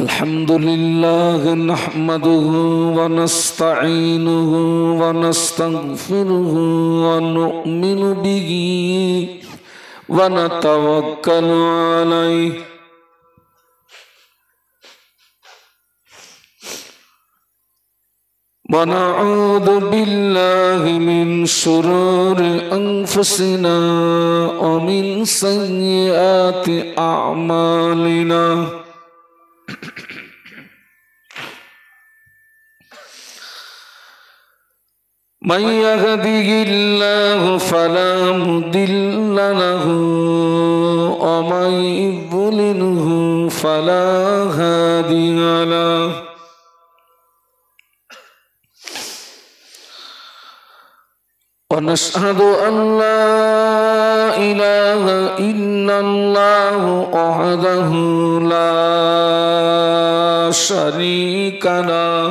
الحمد لله نحمده ونستعينه ونستغفره ونؤمن به ونتوكل عليه ونعوذ بالله من شرور أنفسنا ومن سيئات أعمالنا من يهده الله فلا مضل له ومن يضلله فلا هادي له ونشهد أن لا إله إلا الله وحده لا شريك له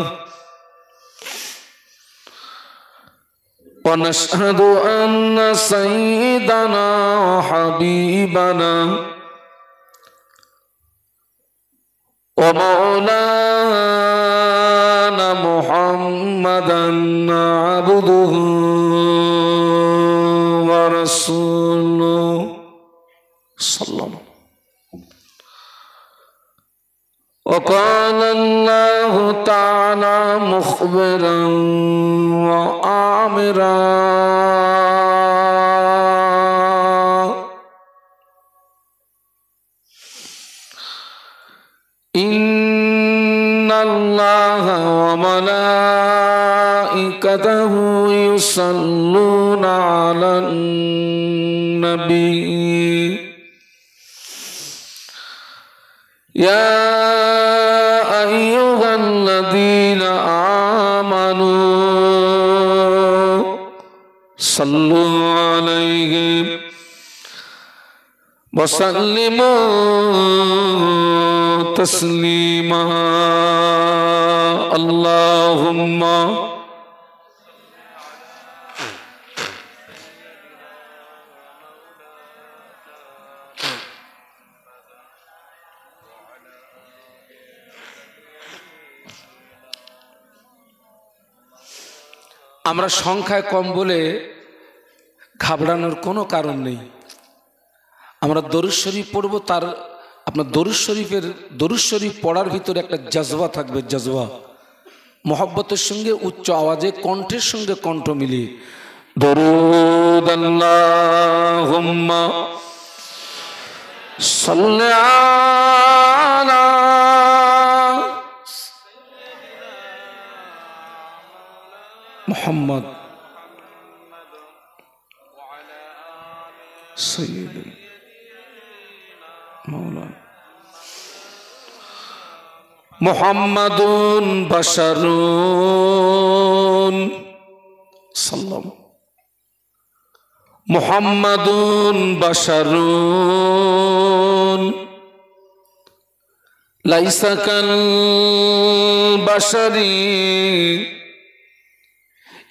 ونشهد أن سيدنا وحبيبنا ومولانا محمدا عبده ورسوله صلى الله عليه وسلم وقال الله تعالى مخبرا وآمرا إن الله وملائكته يصلون على النبي يا أيها الذين آمنوا صلوا عليه وسلموا تسليما اللهم আমরা সংখ্যায় কম বলে ঘাবড়ানোর কোনো কারণ নেই। আমরা দরুদ শরীফ পড়ব, তার আপনার দরুদ শরীফ পড়ার ভিতরে একটা জজবা থাকবে, জজবা মহব্বতের সঙ্গে উচ্চ আওয়াজে কণ্ঠের সঙ্গে কণ্ঠ মিলিয়ে দরুদ আল্লাহুম্মা সাল্লি আলা মুহাম্মদ সাইয়্যিদুল মাওলানা মুহাম্মাদুন বাশারুন সাল্লাম মুহাম্মাদুন বাশারুন লাইসা কাল বাশারি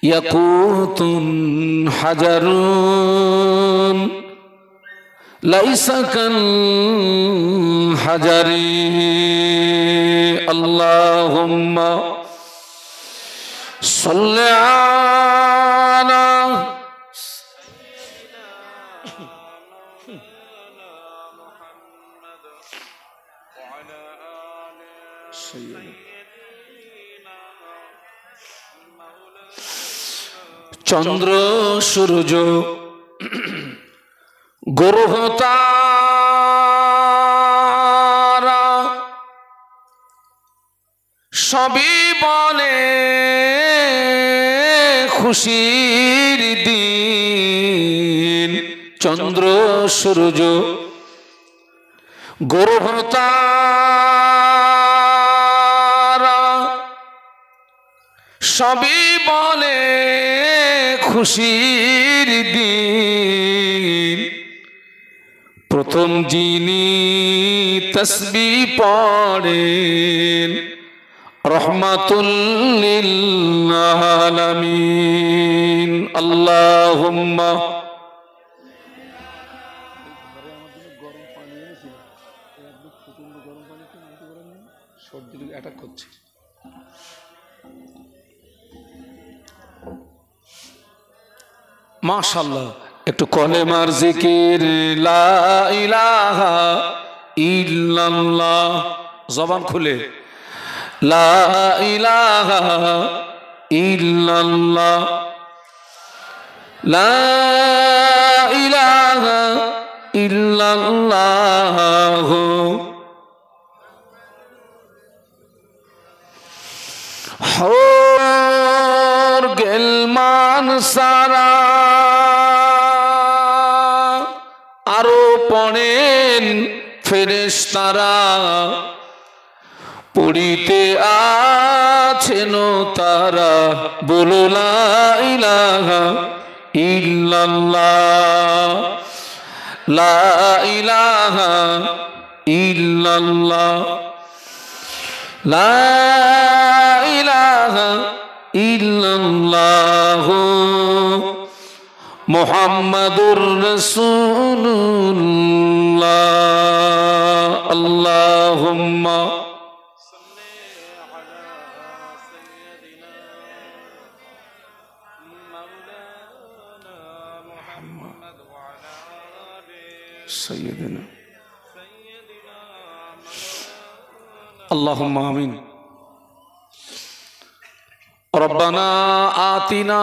ইয়াকুতুন হাজারুন লাইসা কাল হাজারি আল্লাহুম্মা সাল্লি আলা চন্দ্র সূর্য গ্রহ তারা সবই বলে খুশির দিন। চন্দ্র সূর্য গ্রহ তারা সবই বলে খুশির দিন। প্রথম যিনি তাসবিহ পড়েন রহমাতুল লিল আলামিন আল্লাহুম্মা সর্দি অ্যাটাক করছে। মাশাআল্লাহ, একটু কলেমার জিকির লা ইলাহা ইল্লাল্লাহ, জবান খুলে লা ইলাহা ইল্লাল্লাহ, লা ইলাহা ইল্লাল্লাহ। হর গেলমান সারা আরো পড়েন ফেরেশতারা, পড়িতে আছেন তারা, বলো লা ইলাহা ইল্লাল্লাহ, লা ইলাহা ইল্লাল্লাহ, লা ইলাহা ইল্লাল্লাহ, মুহাম্মাদুর রাসূলুল্লাহ। আল্লাহুম্মা سيدنا اللهم آمين. ربنا آتنا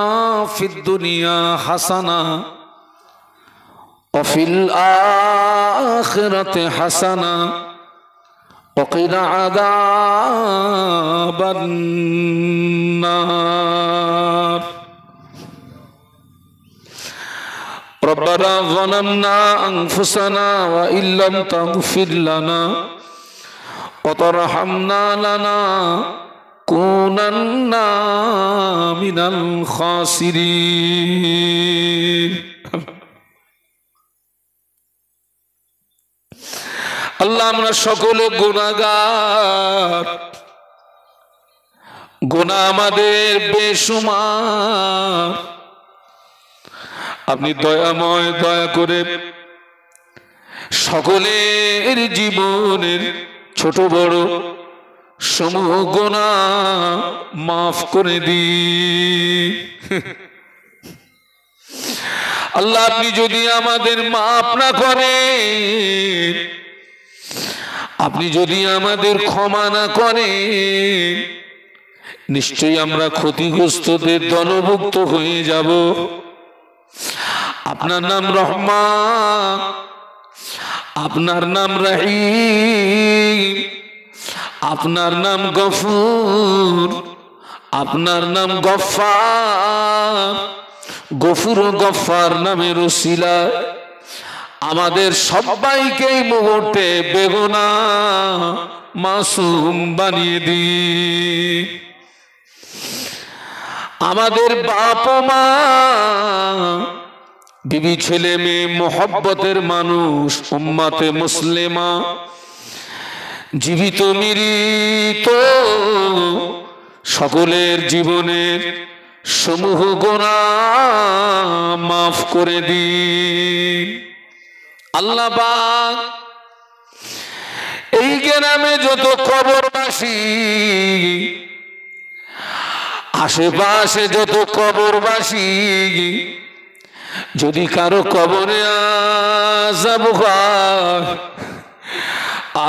في الدنيا حسنة وفي الآخرة حسنة وقنا عذاب النار. ربنا ظلمنا أنفسنا وإن لم تغفر لنا وترحمنا لنكونن من الخاسرين. আল্লাহ, আমরা সকলে গুনাহগার, গুনাহ আমাদের বেশুমার। আপনি দয়াময়, দয়া করে সকলের জীবনের ছোট বড় সমূহ গুনাহ মাফ করে দিন। আল্লাহ, আপনি যদি আমাদের মাফ না করেন, আপনি যদি আমাদের ক্ষমা না করেন, নিশ্চয়ই আমরা ক্ষতিগ্রস্তদের দলভুক্ত হয়ে যাব। আপনার নাম রহমান, আপনার নাম রহিম, আপনার নাম গফুর, আপনার নাম গফফার। গফুর ও গফফার নামের উসিলায় আমাদের সবাইকে এই মুহূর্তে বেগুনাহ মাসুম বানিয়ে দিন। আমাদের বাপ মা, বিবি, ছেলে মেয়ে, মোহব্বতের মানুষ, উম্মাতে মুসলিমা, জীবিত মৃত সকলের জীবনের সমূহ গুনাহ মাফ করে দিন। আল্লাহ পাক এই গ্রামে যত কবরবাসী, আশেপাশে যত কবরবাসী, যদি কারো কবরে আযাব হয়,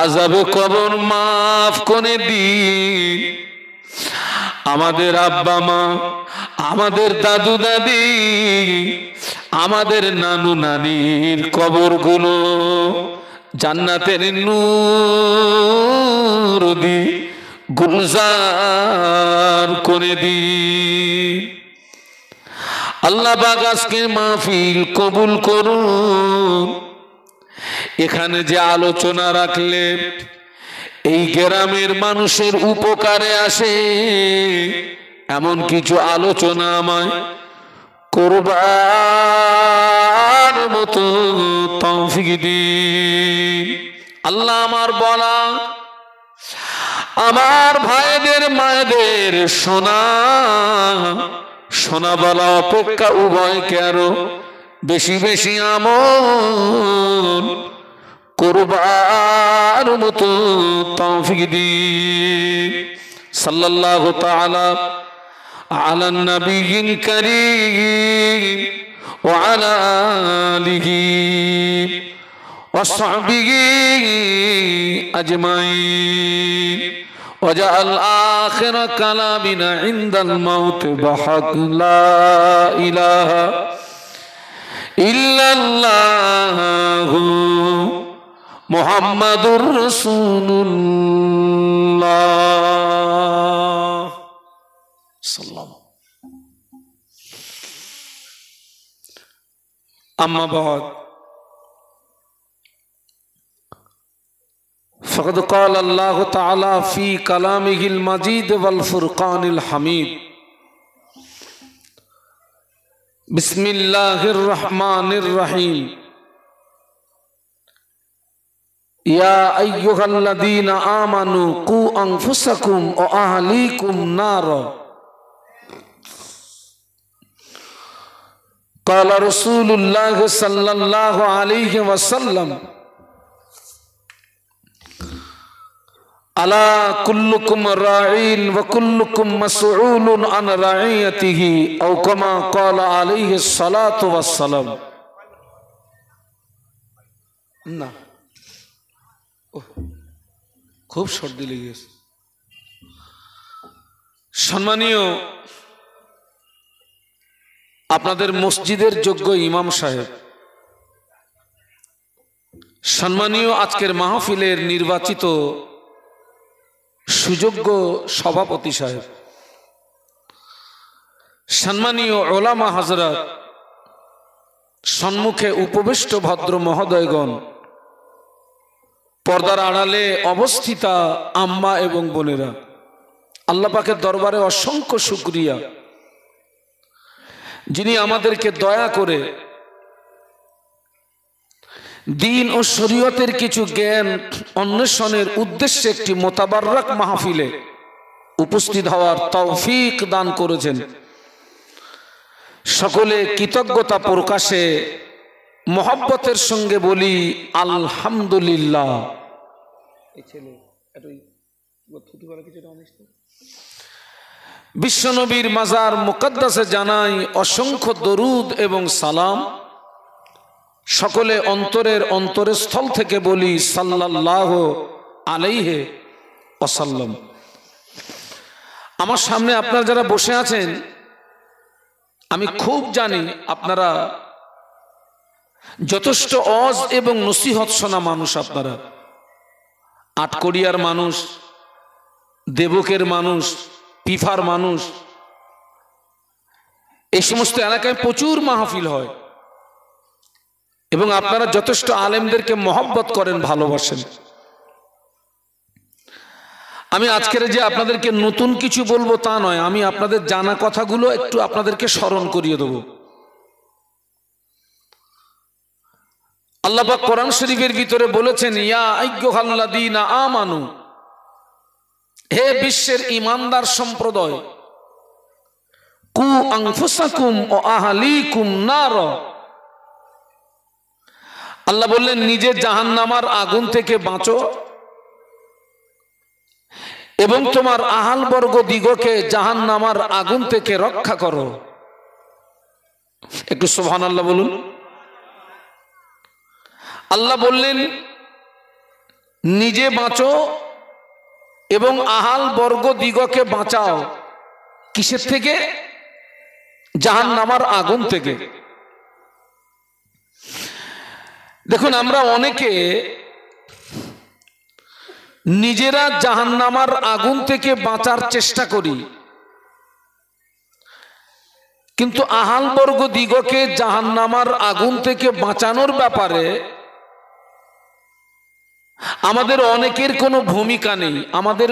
আযাবে কবর মাফ করে দিন। আমাদের আব্বা মা, আমাদের দাদু দাদি, আমাদের নানু নানির কবরগুলো জান্নাতের নূর দিয়ে গুলজার করে দিন। আল্লাহ পাক আজকের মাহফিল কবুল করুন। এখানে যে আলোচনা রাখলে এই গ্রামের মানুষের উপকারে আসে, এমন কিছু আলোচনা আমায় করবার মতো তৌফিক দিন। আল্লাহ, আমার বলা, আমার ভাইদের মায়েদের শোনা শোনা বলা অপেক্ষা উভয়কে আরো বেশি বেশি আমল করবার মতো তৌফিক দিন। সাল্লাল্লাহু তাআলা আলা নবিয়্যিল কারীম ওয়া আলা আলিহি ওয়া সাহবিহি আজমাইন ওয়াজআল আখিরা কালামিনা ইনদাল মাউত বিহাক লা ইলাহা ইল্লাল্লাহু মুহাম্মাদুর রাসূলুল্লাহ সাল্লাল্লাহু আম্মা বাদ فقد قال الله تعالى في كلامه المجيد والفرقان الحميد بسم الله الرحمن الرحيم يا أيها الذين آمنوا قوا أنفسكم وأهليكم نارا قال رسول الله صلى الله عليه وسلم ألا كلكم راعٍ وكلكم مسؤول عن رعيته أو كما قال عليه الصلاة والسلام না খুব সর্দি লেগেছে। সম্মানীয় আপনাদের মসজিদের যোগ্য ইমাম সাহেব, সম্মানীয় আজকের মাহফিলের নির্বাচিত সুযোগ্য সভাপতি সাহেব, সম্মানীয় ওলামা হযরত, সম্মুখে উপবিষ্ট ভদ্র মহোদয়গণ, পর্দার আড়ালে অবস্থিতা আম্মা এবং বোনেরা, আল্লাহ পাকের দরবারে অসংখ্য শুকরিয়া যিনি আমাদেরকে দয়া করে দিন ও শরীয়তের কিছু জ্ঞান অন্বেষণের উদ্দেশ্যে একটি মোতাবাররক মাহফিলে উপস্থিত হওয়ার তৌফিক দান করেছেন। সকলে কৃতজ্ঞতা প্রকাশে মহব্বতের সঙ্গে বলি আলহামদুলিল্লাহ। বিশ্বনবীর মাজার মুকদ্দাসে জানাই অসংখ্য দরুদ এবং সালাম। সকলে অন্তরের অন্তরস্থল থেকে বলি সাল্লাল্লাহু আলাইহি ওয়াসাল্লাম। আমার সামনে আপনারা যারা বসে আছেন, আমি খুব জানি আপনারা যথেষ্ট ওয়াজ এবং নসিহত শোনা মানুষ। আপনারা আটকড়িয়ার মানুষ, দেবকের মানুষ, পিফার মানুষ, এই সমস্ত এলাকায় প্রচুর মাহফিল হয় এবং আপনারা যথেষ্ট আলেমদেরকে মহব্বত করেন, ভালোবাসেন। আমি আজকের যে আপনাদেরকে নতুন কিছু বলবো তা নয়, আমি আপনাদের জানা কথাগুলো একটু আপনাদেরকে স্মরণ করিয়ে দেব। আল্লাহ পাক কোরআন শরীফের ভিতরে বলেছেন, ইয়া আইয়ুহাল্লাযীনা আমানু, হে বিশ্বের ঈমানদার সম্প্রদায়, কু আনফুসাকুম ওয়া আহলিকুম নার, আল্লাহ বললেন নিজে জাহান্নামার আগুন থেকে বাঁচো এবং তোমার আহাল বর্গ দিগকে জাহান্নামার আগুন থেকে রক্ষা করো। একটু সুবহানাল্লাহ বলুন। আল্লাহ বললেন নিজে বাঁচো এবং আহাল বর্গ দিগকে বাঁচাও। কিসের থেকে? জাহান্নামার আগুন থেকে। দেখুন, আমরা অনেকে নিজেরা জাহান্নামার আগুন থেকে বাঁচার চেষ্টা করি, কিন্তু আহাল বর্গ দিগকে জাহান্নামার আগুন থেকে বাঁচানোর ব্যাপারে আমাদের অনেকের কোনো ভূমিকা নেই, আমাদের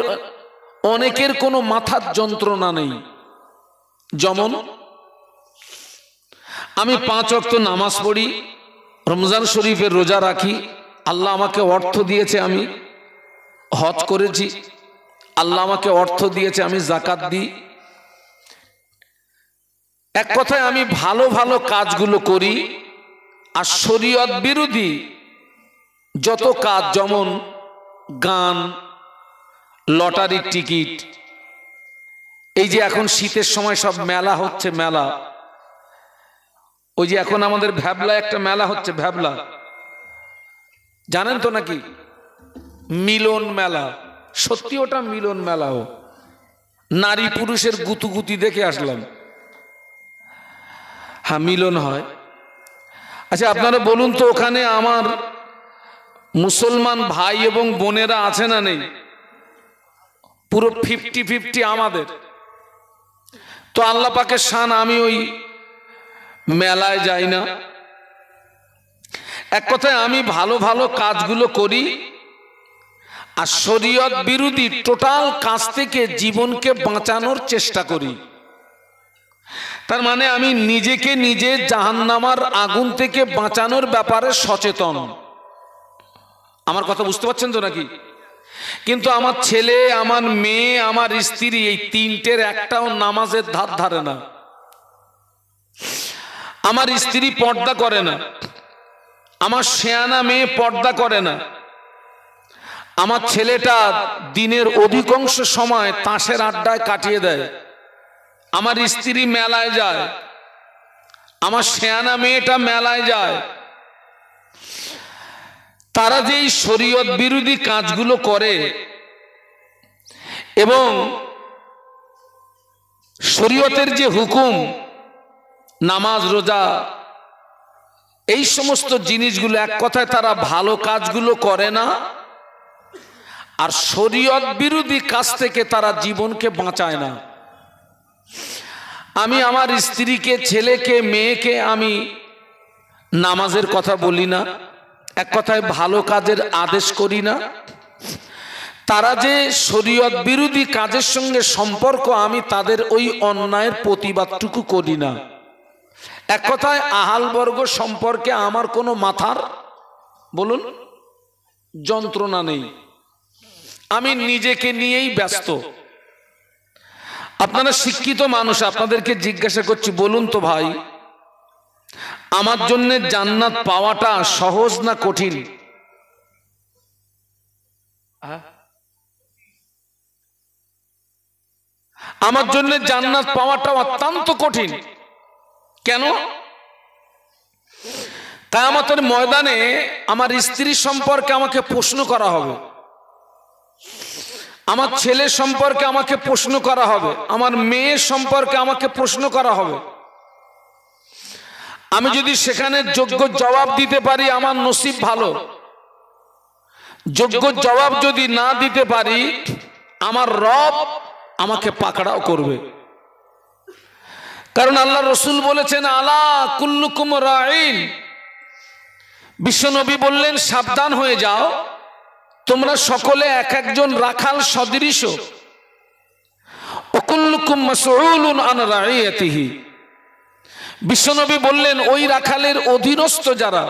অনেকের কোনো মাথার যন্ত্রণা নেই। যেমন আমি 5 ওয়াক্ত নামাজ পড়ি, রমজান শরীফের রোজা রাখি, আল্লাহ আমাকে অর্থ দিয়েছে, আমি হজ করেছি, আল্লাহ আমাকে অর্থ দিয়েছে, আমি যাকাত দিই। এক কথায় আমি ভালো ভালো কাজগুলো করি, আর শরীয়ত বিরোধী যত কাজ, যেমন গান, লটারির টিকিট, এই যে এখন শীতের সময় সব মেলা হচ্ছে, মেলা, ওই যে এখন আমাদের ভ্যাবলা একটা মেলা হচ্ছে, ভ্যাবলা জানেন তো নাকি? মিলন মেলা, সত্যি ওটা মিলন মেলাও, নারী পুরুষের গুতুগুতি দেখে আসলাম। হ্যাঁ, মিলন হয়। আচ্ছা, আপনারা বলুন তো, ওখানে আমার মুসলমান ভাই এবং বোনেরা আছে না নেই? পুরো 50-50 আমাদের। তো আল্লাহ পাকের শান, আমি ওই মেলায় যাই না। এক কথায় আমি ভালো ভালো কাজগুলো করি, আর শরীয়ত বিরোধী টোটাল কাজ থেকে জীবনকে বাঁচানোর চেষ্টা করি। তার মানে আমি নিজেকে নিজে জাহান্নামার আগুন থেকে বাঁচানোর ব্যাপারে সচেতন। আমার কথা বুঝতে পারছেন তো নাকি? কিন্তু আমার ছেলে, আমার মেয়ে, আমার স্ত্রী, এই তিনটের একটাও নামাজের ধার ধারে না। আমার স্ত্রী পর্দা করে না, আমার শেয়ানা মেয়ে পর্দা করে না, আমার ছেলেটা দিনের অধিকাংশ সময় তাসের আড্ডায় কাটিয়ে দেয়, আমার স্ত্রী মেলায় যায়, আমার শেয়ানা মেয়েটা মেলায় যায়। তারা যে এই শরীয়ত বিরোধী কাজগুলো করে এবং শরীয়তের যে হুকুম, নামাজ, রোজা, এই সমস্ত জিনিসগুলো, এক কথায় তারা ভালো কাজগুলো করে না, আর শরীয়ত বিরোধী কাজ থেকে তারা জীবনকে বাঁচায় না। আমি আমার স্ত্রীকে, ছেলেকে, মেয়েকে আমি নামাজের কথা বলি না, এক কথায় ভালো কাজের আদেশ করি না। তারা যে শরীয়ত বিরোধী কাজের সঙ্গে সম্পর্ক, আমি তাদের ওই অন্যায়ের প্রতিবাদটুকু করি না। এক কথায় আহালবর্গ সম্পর্কে আমার কোনো মাথার, বলুন, যন্ত্রণা নেই। আমি নিজেকে নিয়েই ব্যস্ত। আপনারা শিক্ষিত মানুষ, আপনাদেরকে জিজ্ঞাসা করছি, বলুন তো ভাই, আমার জন্য জান্নাত পাওয়াটা সহজ না কঠিন? আমার জন্য জান্নাত পাওয়াটা অত্যন্ত কঠিন। কেন? কিয়ামতের ময়দানে আমার স্ত্রী সম্পর্কে আমাকে প্রশ্ন করা হবে, আমার ছেলে সম্পর্কে আমাকে প্রশ্ন করা হবে, আমার মেয়ে সম্পর্কে আমাকে প্রশ্ন করা হবে। আমি যদি সেখানে যোগ্য জবাব দিতে পারি, আমার নসিব ভালো। যোগ্য জবাব যদি না দিতে পারি, আমার রব আমাকে পাকড়াও করবে। কারণ আল্লাহ রসুল বলেছেন, আলা কুল্লুকুম রাঈন, বিশ্বনবী বললেন, সাবধান হয়ে যাও, তোমরা সকলে এক একজন রাখাল সদৃশ। ওয়াকুল্লুকুম মাসউলুন আন রাঈয়াতিহি, বিশ্বনবী বললেন, ওই রাখালের অধীনস্থ যারা,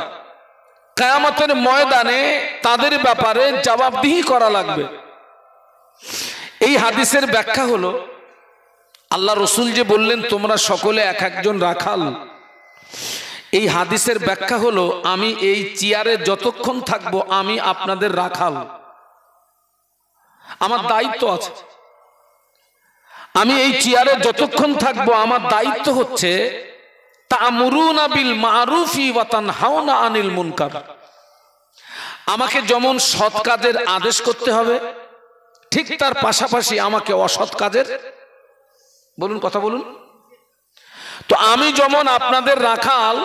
কিয়ামতের ময়দানে তাদের ব্যাপারে জবাবদিহি করা লাগবে। এই হাদিসের ব্যাখ্যা হলো, আল্লাহ রসুল যে বললেন তোমরা সকলে এক একজন রাখাল, এই হাদিসের ব্যাখ্যা হলো, আমি এই চেয়ারে যতক্ষণ থাকবো আমি আপনাদের রাখাল, আমার দায়িত্ব আছে। আমি এই চেয়ারে যতক্ষণ থাকবো আমার দায়িত্ব হচ্ছে তা'মুরুনা বিল মা'রুফি ওয়া তানহাউনা আনিল মুনকার। আমাকে যেমন সৎ কাজের আদেশ করতে হবে, ঠিক তার পাশাপাশি আমাকে অসৎ কাজের, বলুন, কথা বলুন। তো আমি যেমন আপনাদের রাখাল,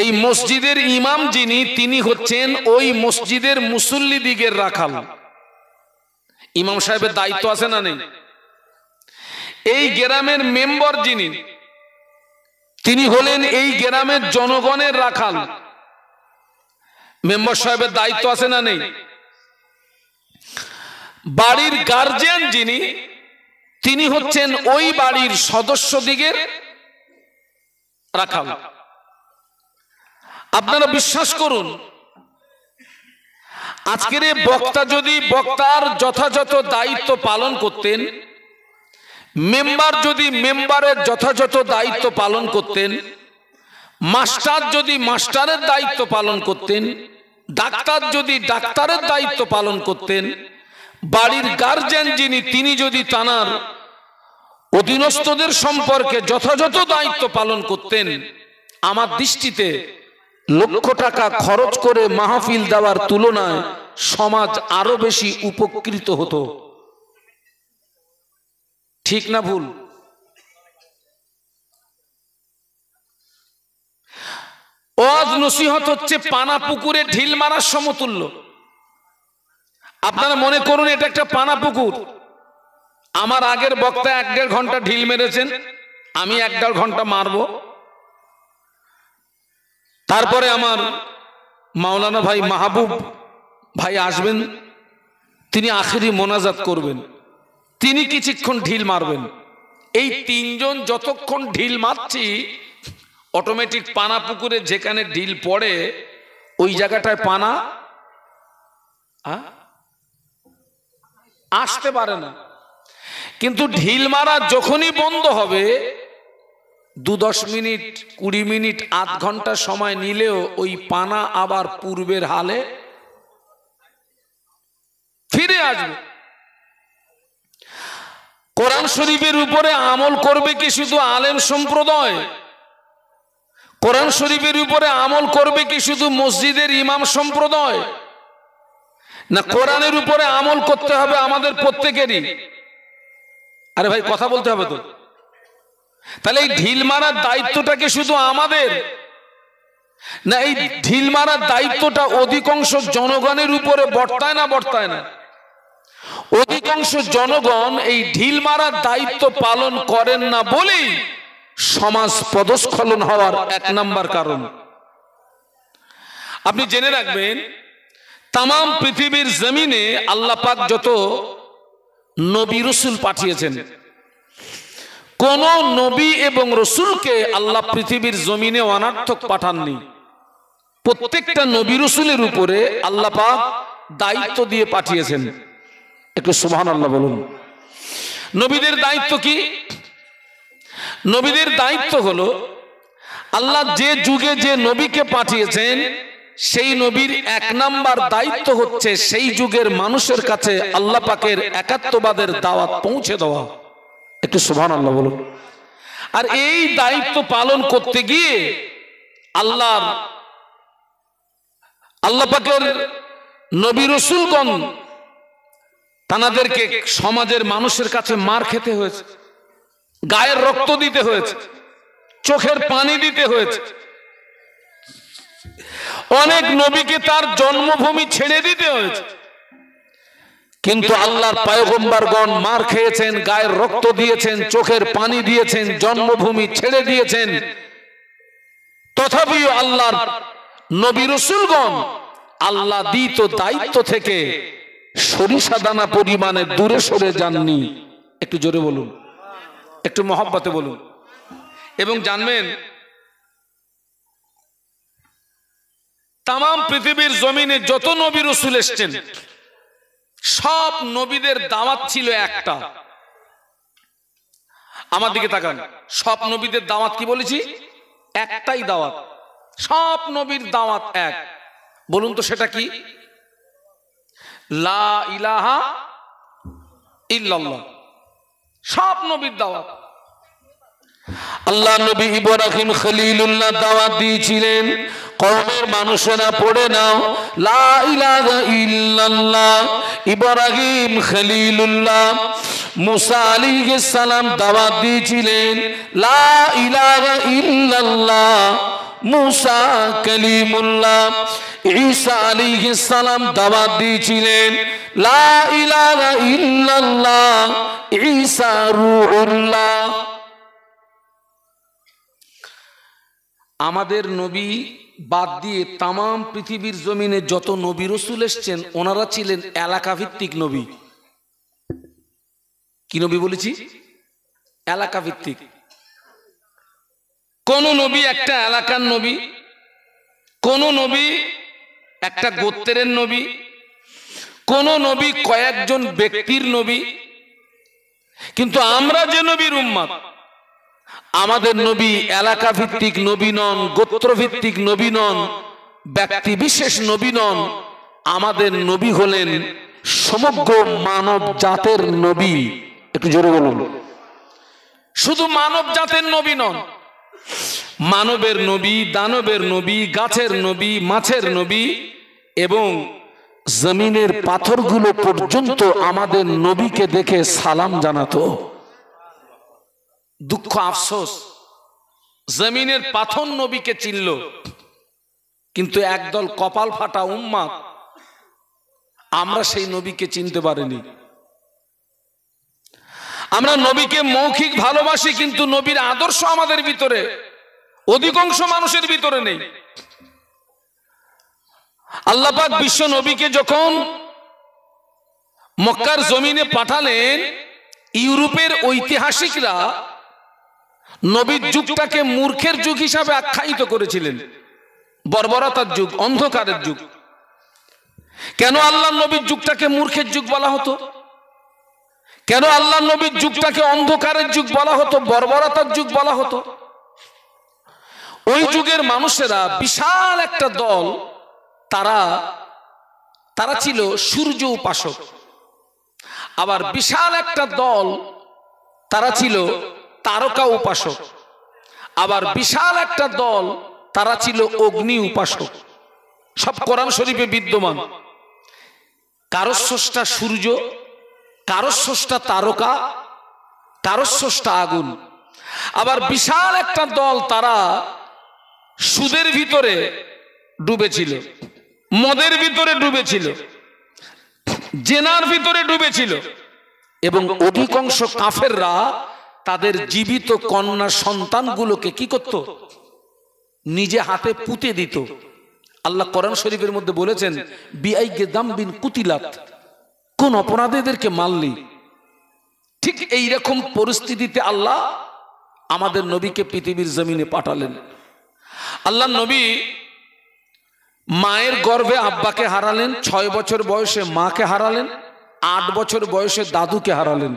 এই মসজিদের ইমাম যিনি, তিনি হচ্ছেন ওই মসজিদের মুসল্লি দিগের রাখাল। ইমাম সাহেবের দায়িত্ব আছে না নেই? এই গ্রামের মেম্বার যিনি, তিনি হলেন এই গ্রামের জনগণের রাখাল। মেম্বার সাহেবের দায়িত্ব আছে না নেই? বাড়ির গার্জিয়ান যিনি, তিনি হচ্ছেন ওই বাড়ির সদস্যদিগের রাখাল। আপনারা বিশ্বাস করুন, আজকের বক্তা যদি বক্তার যথাযথ দায়িত্ব পালন করতেন, মেম্বার যদি মেম্বারের যথাযথ দায়িত্ব পালন করতেন, মাস্টার যদি মাস্টারের দায়িত্ব পালন করতেন, ডাক্তার যদি ডাক্তারের দায়িত্ব পালন করতেন, বাড়ির গার্জিয়ান যিনি তিনি যদি তানার অধীনস্থদের সম্পর্কে যথাযথ দায়িত্ব পালন করতেন, আমার দৃষ্টিতে লক্ষ টাকা খরচ করে মাহফিল দেওয়ার তুলনায় সমাজ আরো বেশি উপকৃত হতো। ঠিক না ভুল? ওয়াজ নসিহত হচ্ছে পানা পুকুরে ঢিল মারার সমতুল্য। আপনারা মনে করুন এটা একটা পানা পুকুর, আমার আগের বক্তা 1-1.5 ঘন্টা ঢিল মেরেছেন, আমি 1-1.5 ঘন্টা মারব, তারপরে আমার মাওলানা ভাই মাহবুব ভাই আসবেন, তিনি আখেরি মোনাজাত করবেন, তিনি কিছুক্ষণ ঢিল মারবেন। এই তিনজন যতক্ষণ ঢিল মারছি, অটোমেটিক পানা পুকুরে যেখানে ঢিল পড়ে ওই জায়গাটায় পানা আসতে পারে না। কিন্তু ঢিল মারা যখনই বন্ধ হবে, 2-10 মিনিট 20 মিনিট আধ ঘন্টা সময় নিলেও ওই পানা আবার পূর্বের হালে ফিরে আসবে। কোরআন শরীফের উপরে আমল করবে কি শুধু আলেম সম্প্রদায়? কোরআন শরীফের উপরে আমল করবে কি শুধু মসজিদের ইমাম সম্প্রদায়? না, কোরআনের উপরে আমল করতে হবে আমাদের প্রত্যেকেরই। আরে ভাই কথা বলতে হবে তো। তাহলে এই ঢিল মারার দায়িত্বটা কি শুধু আমাদের? না, এই ঢিল মারার দায়িত্বটা অধিকাংশ জনগণের উপরে বর্তায় না বর্তায় না? অধিকাংশ জনগণ এই ঢিল মারার দায়িত্ব পালন করেন না বলেই সমাজ পদস্খলন হওয়ার 1 নাম্বার কারণ। আপনি জেনে রাখবেন, তাম পৃথিবীর জমিনে আল্লাহ পাক যত নবী রসুল পাঠিয়েছেন, কোন নবী এবং রসুলকে আল্লাহ পৃথিবীর জমিনে অনার্থক পাঠাননি। প্রত্যেকটা নবী রসুলের উপরে আল্লাহ পাক দায়িত্ব দিয়ে পাঠিয়েছেন। একটু সুবহানাল্লাহ বলুন। নবীদের দায়িত্ব কি? নবীদের দায়িত্ব হলো, আল্লাহ যে যুগে যে নবীকে পাঠিয়েছেন সেই নবীর 1 নাম্বার দায়িত্ব হচ্ছে সেই যুগের মানুষের কাছে আল্লাহ পাকের একাত্মবাদের দাওয়াত পৌঁছে দেওয়া। একটু সুবহানাল্লাহ বলুন। আর এই দায়িত্ব পালন করতে গিয়ে আল্লাহ পাকের নবী রাসূলগণ তাদেরকে সমাজের মানুষের কাছে মার খেতে হয়েছে, গায়ের রক্ত দিতে হয়েছে, চোখের পানি দিতে হয়েছে। অনেক নবীকে তার জন্মভূমি ছেড়ে দিতে হয়েছে। কিন্তু আল্লাহর পয়গম্বরগণ মার খেয়েছেন, গায়ের রক্ত দিয়েছেন, চোখের পানি দিয়েছেন, জন্মভূমি ছেড়ে দিয়েছেন। তথাপিও আল্লাহর নবী রাসূলগণ আল্লাহ দিত দায়িত্ব থেকে সরিষা দানা পরিমাণে দূরে সরে যাননি। একটু জোরে বলুন, একটু মহব্বতে বলুন। এবং জানবেন, তাম পৃথিবীর জমিনে যত নবী রাসূল এসেছেন, সব নবীদের দাওয়াত ছিল একটা। আমার দিকে তাকান, সব নবীদের দাওয়াত কি বলেছি? একটাই দাওয়াত। সব নবীর দাওয়াত এক। বলুন তো সেটা কি? লা ইলাহা ইল্লাল্লাহ। সব নবীর দাওয়াত। আল্লাহ নবী ইব্রাহিম খলিলুল্লাহ দাওয়াত দিয়েছিলেন, কওমের মানুষেরা পড়ে নাও লা ইলাহা ইল্লাল্লাহ। ইব্রাহিম খলিলুল্লাহ। মুসা আলাইহিস সালাম দাওয়াত দিয়েছিলেন লা ইলাহা ইল্লাল্লাহ। মুসা কালিমুল্লাহ। ঈসা আলাইহিস সালাম দাওয়াত দিয়েছিলেন লা ইলাহা ইল্লাল্লাহ। ঈসা রূহুল্লাহ। আমাদের নবী বাদ দিয়ে তাম পৃথিবীর জমিনে যত নবী রাসূল এসেছেন, ওনারা ছিলেন এলাকা ভিত্তিক নবী। কি নবী বলেছি? এলাকা ভিত্তিক। কোন নবী একটা এলাকার নবী, কোন নবী একটা গোত্রের নবী, কোন নবী কয়েকজন ব্যক্তির নবী। কিন্তু আমরা যে নবীর উম্মত, আমাদের নবী এলাকা ভিত্তিক নবী নন, গোত্র ভিত্তিক নবী নন, ব্যক্তি বিশেষ নবী নন, আমাদের নবী হলেন সমগ্র মানব জাতের নবী। একটু জোরে বলুন। শুধু মানব জাতের নবী নন, মানবের নবী, দানবের নবী, গাছের নবী, মাছের নবী এবং জমিনের পাথরগুলো পর্যন্ত আমাদের নবীকে দেখে সালাম জানাতো। দুঃখ আফসোস, জমিনের পাথর নবীকে চিনল, কিন্তু একদল কপাল ফাটা উম্মাত আমরা সেই নবীকে চিনতে পারিনি। আমরা নবীকে মৌখিক ভালোবাসি, কিন্তু নবীর আদর্শ আমাদের ভিতরে অধিকাংশ মানুষের ভিতরে নেই। আল্লাহ পাক বিশ্ব নবীকে যখন মক্কার জমিনে পাঠালেন, ইউরোপের ঐতিহাসিকরা নবীর যুগটাকে মূর্খের যুগ হিসাবে আখ্যায়িত করেছিলেন, বর্বরতার যুগ, অন্ধকারের যুগ। কেন আল্লাহ নবীর যুগটাকে মূর্খের যুগ বলা হতো? কেন আল্লাহ নবীর যুগটাকে অন্ধকারের যুগ বলা হতো, বর্বরতার যুগ বলা হতো? ওই যুগের মানুষেরা বিশাল একটা দল, তারা ছিল সূর্য উপাসক। আবার বিশাল একটা দল তারা ছিল তারকা উপাসক। আবার বিশাল একটা দল তারা ছিল অগ্নি উপাসক। সব কোরআন শরীফে বিদ্যমান। কারো স্রষ্টা সূর্য, কারো স্রষ্টা তারকা, কারো স্রষ্টা আগুন। আবার বিশাল একটা দল তারা সুদের ভিতরে ডুবেছিল, মদের ভিতরে ডুবেছিল, জেনার ভিতরে ডুবেছিল এবং অধিকাংশ কাফেররা তাদের জীবিত কন্যা সন্তানগুলোকে কি করত? নিজে হাতে পুঁতে দিত। আল্লাহ কোরআন শরীফের মধ্যে বলেছেন, বিআইগে দামবিন কুতিলাত, কোন অপরাধীদেরকে মারলি। ঠিক এই রকম পরিস্থিতিতে আল্লাহ আমাদের নবীকে পৃথিবীর জমিনে পাঠালেন। আল্লাহ নবী মায়ের গর্ভে আব্বাকে হারালেন, 6 বছর বয়সে মাকে হারালেন, 8 বছর বয়সে দাদুকে হারালেন।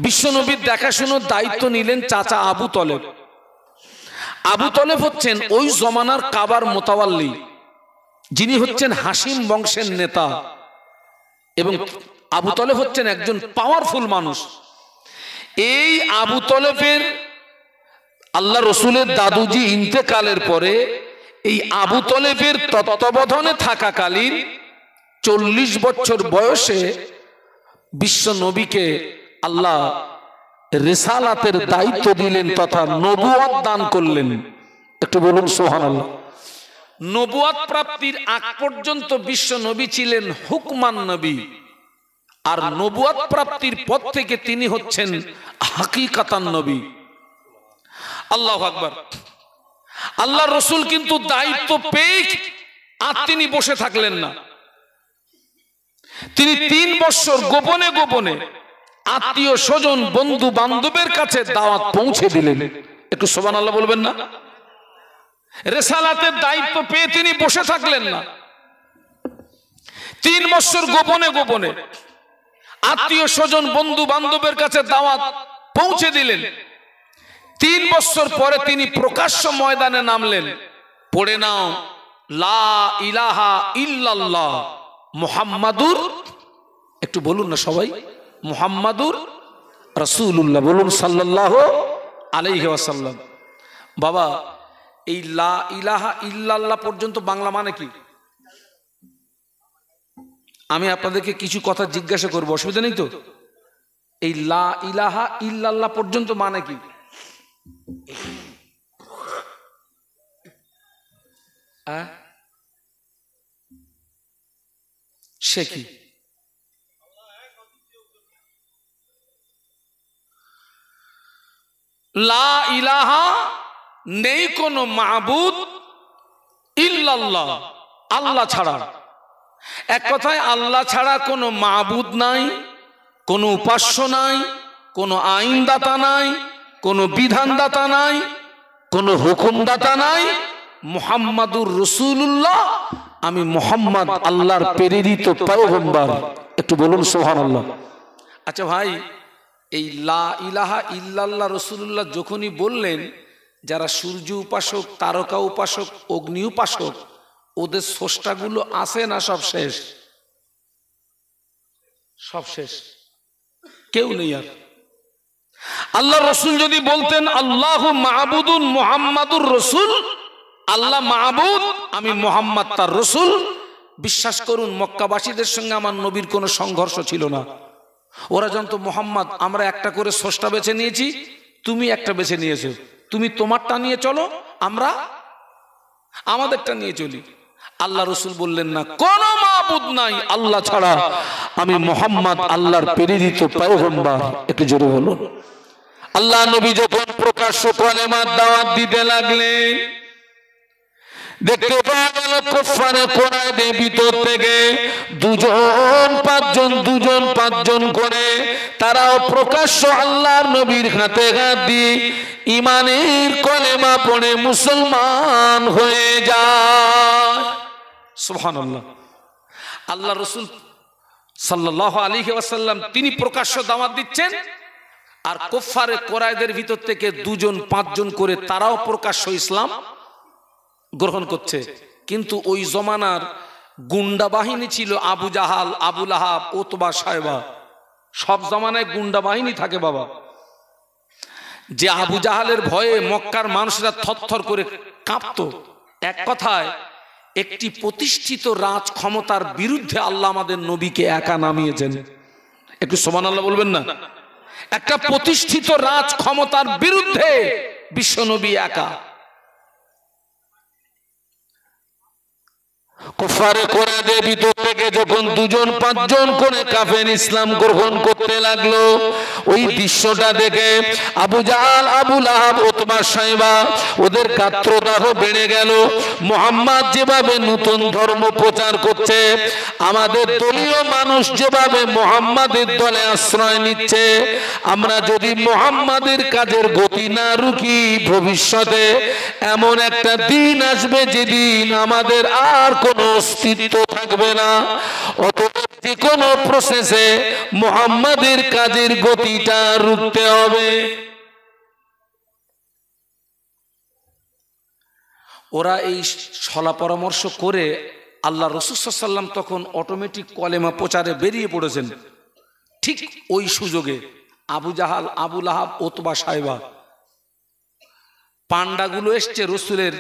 বিশ্বনবীর দেখাশোনার দায়িত্ব নিলেন চাচা আবু তলেব। আবু তলেব হচ্ছেন ওই জমানার কাবার মোতাওয়াল্লি, যিনি হচ্ছেন হাসিম বংশের নেতা। এবং আবু তলেব হচ্ছেন একজন পাওয়ারফুল মানুষ। এই আবু তলেবের আল্লাহ রসুলের দাদুজি ইন্তেকালের পরে এই আবু তলেবের তত্ত্বাবধানে থাকাকালীন 40 বছর বয়সে বিশ্ব নবীকে আল্লাহ রিসালাতের দায়িত্ব দিলেন তথা নবুয়ত দান করলেন। একটু বলুন সুবহানাল্লাহ। নবুয়ত প্রাপ্তির আগ পর্যন্ত বিশ্ব নবী ছিলেন হুকমান নবী, আর নবুয়ত প্রাপ্তির পর থেকে তিনি হচ্ছেন হাকিকাতান নবী। আল্লাহু আকবার। আল্লাহ রসুল কিন্তু দায়িত্ব পেয়ে আর তিনি বসে থাকলেন না। তিনি 3 বছর গোপনে গোপনে আত্মীয় স্বজন বন্ধু বান্ধবের কাছে দাওয়াত পৌঁছে দিলেন। একটু সুবহানাল্লাহ বলবেন না? রিসালাতের দায়িত্ব পেয়ে তিনি বসে থাকলেন না। 3 বছর গোপনে গোপনে আত্মীয় স্বজন বন্ধু বান্ধবের কাছে দাওয়াত পৌঁছে দিলেন। 3 বছর পরে তিনি প্রকাশ্য ময়দানে নামলেন। পড়ে নাও লা ইলাহা ইল্লাল্লাহ মুহাম্মাদুর, একটু বলুন না সবাই, মুহাম্মাদুর রাসূলুল্লাহ বলুন সাল্লাল্লাহু আলাইহি ওয়াসাল্লাম। বাবা, এই লা ইলাহা ইল্লাল্লাহ পর্যন্ত বাংলা মানে কি? আমি আপনাদেরকে কিছু কথা জিজ্ঞাসা করবো, অসুবিধা নেই তো? এই লা ইলাহা ইল্লাল্লাহ পর্যন্ত মানে কি? সে কি? লা ইলাহা, নেই কোনো মাবুদ ইল্লাল্লাহ, আল্লাহ ছাড়া। এক কথায় আল্লাহ ছাড়া কোনো মাবুদ নাই, কোনো উপাস্য নাই, কোনো আইনদাতা নাই, কোনো বিধানদাতা নাই, কোনো হুকুমদাতা নাই। মুহাম্মাদুর রাসূলুল্লাহ, আমি মুহাম্মদ আল্লাহর প্রেরিত পয়গম্বর। একটু বলুন সুবহানাল্লাহ। আচ্ছা ভাই, এই লা ইলাহা ইল্লাল্লাহ রাসূলুল্লাহ যখনই বললেন, যারা সূর্য উপাসক, তারকা উপাসক, অগ্নি উপাসক, ওদের স্রষ্টাগুলো আছে না সব শেষ? সব শেষ, কেউ নেই আর। আল্লাহ রসুল যদি বলতেন আল্লাহ মাহবুদুন মুহাম্মাদুর রসুল, আল্লাহ মাহবুদ, আমি মুহাম্মদ তার রসুল, বিশ্বাস করুন মক্কাবাসীদের সঙ্গে আমার নবীর কোনো সংঘর্ষ ছিল না। ওরা জানতো মুহাম্মদ আমরা একটা করে স্রষ্টা বেছে নিয়েছি, তুমি একটা বেছে নিয়েছো, তুমি তোমারটা নিয়ে চলো, আমরা আমাদেরটা নিয়ে চলি। আল্লাহ রসুল বললেন না, কোন মাবুদ নাই আল্লাহ ছাড়া, আমি মুহাম্মদ আল্লাহর প্রেরিত পয়গম্বর। একটু জোরে বলুন। আল্লাহ নবী যখন প্রকাশ্য কালেমার দাওয়াত দিতে লাগলেন, দেখতে পাওয়া গেল কুফারে কুরাইশের ভিতর থেকে দুজন পাঁচজন করে তারাও প্রকাশ্য আল্লাহর নবীর হাতে হাত দিয়ে ঈমানের কলেমা পড়ে মুসলমান হয়ে যায়। সুবহানাল্লাহ। আল্লাহ রাসূল সাল্লাল্লাহু আলাইহি ওয়াসাল্লাম তিনি প্রকাশ্য দাওয়াত দিচ্ছেন, আর কুফারে কুরাইশদের ভিতর থেকে দুজন পাঁচজন করে তারাও প্রকাশ্য ইসলাম গ্রহণ করছে। কিন্তু ওই জমানার গুন্ডা বাহিনী ছিল আবু জাহাল, আবু লাহাব, উতবা, শায়বা। সব জমানায় গুন্ডা বাহিনী থাকে বাবা। যে আবু জাহালের ভয়ে মক্কার মানুষরা থরথর করে কাঁপতো। এক কথায় একটি প্রতিষ্ঠিত রাজ ক্ষমতার বিরুদ্ধে আল্লাহ আমাদের নবীকে একা নামিয়েছেন। একটু সুবহানাল্লাহ বলবেন না? একটা প্রতিষ্ঠিত রাজ ক্ষমতার বিরুদ্ধে বিশ্বনবী একা। কুফারে কুরাইশদের ভিতর থেকে যখন দুজন পাঁচজন করে কাফের ইসলাম গ্রহণ করতে লাগলো, ওই দৃশ্যটা দেখে আবু জাহাল, আবু লাহাব, উতবা, শায়বা ওদের গাত্রদাহ বেড়ে গেল। মুহাম্মদ যেভাবে নতুন ধর্ম প্রচার করছে, আমাদের দলীয় মানুষ যেভাবে মুহাম্মাদের দলে আশ্রয় নিচ্ছে, আমরা যদি মুহাম্মাদের কাজের গতি না রুখি, ভবিষ্যতে এমন একটা দিন আসবে যেদিন আমাদের আর কোনো অস্তিত্ব থাকবে না। অতএব যে কোনো প্রসেসে মুহাম্মাদের কাজের গতিটা রুখতে হবে। ওরা এই সলা পরামর্শ করে আল্লাহ রাসূল সাল্লাল্লাহু আলাইহি ওয়াসাল্লাম তখন অটোমেটিক কলেমা প্রচারে বেরিয়ে পড়েছেন। ঠিক ওই সুযোগে আবু জাহাল, আবু লাহাব, উতবা, শায়বা পান্ডাগুলো এসছে রসুলের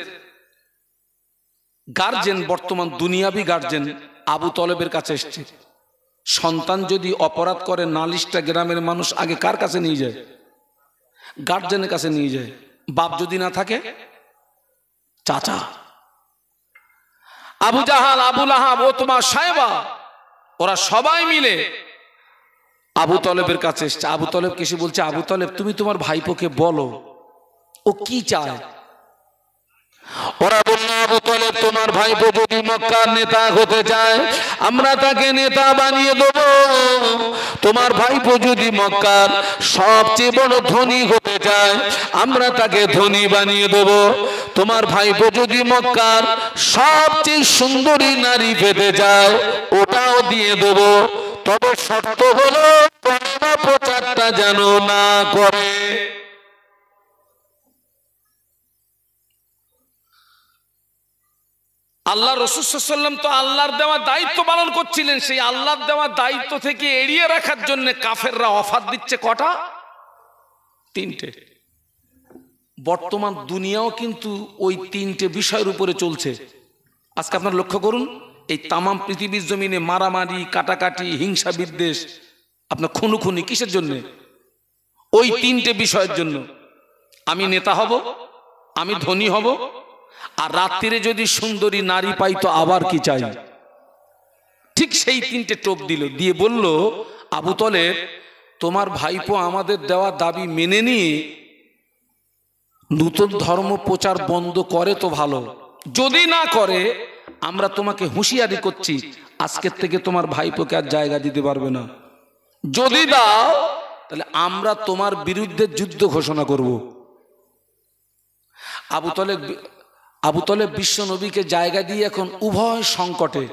গার্জেন, বর্তমান দুনিয়াবি গার্জেন আবু তলেবের কাছে এসছে। সন্তান যদি অপরাধ করে, নালিশটা গ্রামের মানুষ আগে কার কাছে নিয়ে যায়? গার্জেনের কাছে নিয়ে যায়। বাপ যদি না থাকে, চাচা। আবু জাহাল, আবু লাহাব, উতবা, শায়বা ওরা সবাই মিলে আবু তলেবের কাছে এসছে। আবু তলেব এসে বলছে, আবু তলেব তুমি তোমার ভাইপোকে বলো ও কি চায়। ওরা বলল, আবু তলেব তোমার ভাইপো যদি মক্কার নেতা হতে চায়, আমরা তাকে নেতা বানিয়ে দেব। তোমার ভাইপো যদি মক্কার সবচেয়ে বড় ধনী হতে চায়, আমরা তাকে ধনী বানিয়ে দেব। তোমার ভাইপো যদি মক্কার সবচেয়ে সুন্দরী নারী পেতে চায়, ওটাও দিয়ে দেব। তবে শর্ত হলো কলেমা প্রচারটা যেন না করে। আল্লাহ রাসূল সাল্লাল্লাহু আলাইহি ওয়াসাল্লাম তো আল্লাহর দেওয়া দায়িত্ব পালন করছিলেন। সেই আল্লাহর দেওয়া দায়িত্ব থেকে এড়িয়ে রাখার জন্য কাফেররা অফার দিচ্ছে কটা? তিনটে। বর্তমান দুনিয়াও কিন্তু ওই তিনটে বিষয়ের উপরে চলছে। আজকে আপনারা লক্ষ্য করুন, এই তামাম পৃথিবীর জমিনে মারামারি, কাটাকাটি, হিংসা, বিদ্বেষ, আপনার খুনোখুনি কিসের জন্য? ওই তিনটে বিষয়ের জন্য। আমি নেতা হব, আমি ধনী হব, আর রাত্রিরে যদি সুন্দরী নারী পাই তো আবার কি চাই। ঠিক সেই তিনটে টোপ দিল, দিয়ে বলল, আবু তলেব তোমার ভাইপো আমাদের দেওয়া দাবি মেনে নিয়ে নতুন ধর্ম প্রচার বন্ধ করে তো ভালো, যদি না করে আমরা তোমাকে হুঁশিয়ারি করছি আজকের থেকে তোমার ভাইপোকে আর জায়গা দিতে পারবে না। যদি দাও তাহলে আমরা তোমার বিরুদ্ধে যুদ্ধ ঘোষণা করব। আবু তলেব বিশ্ব নবীকে জায়গা দিয়ে এখন উভয় সংকটে।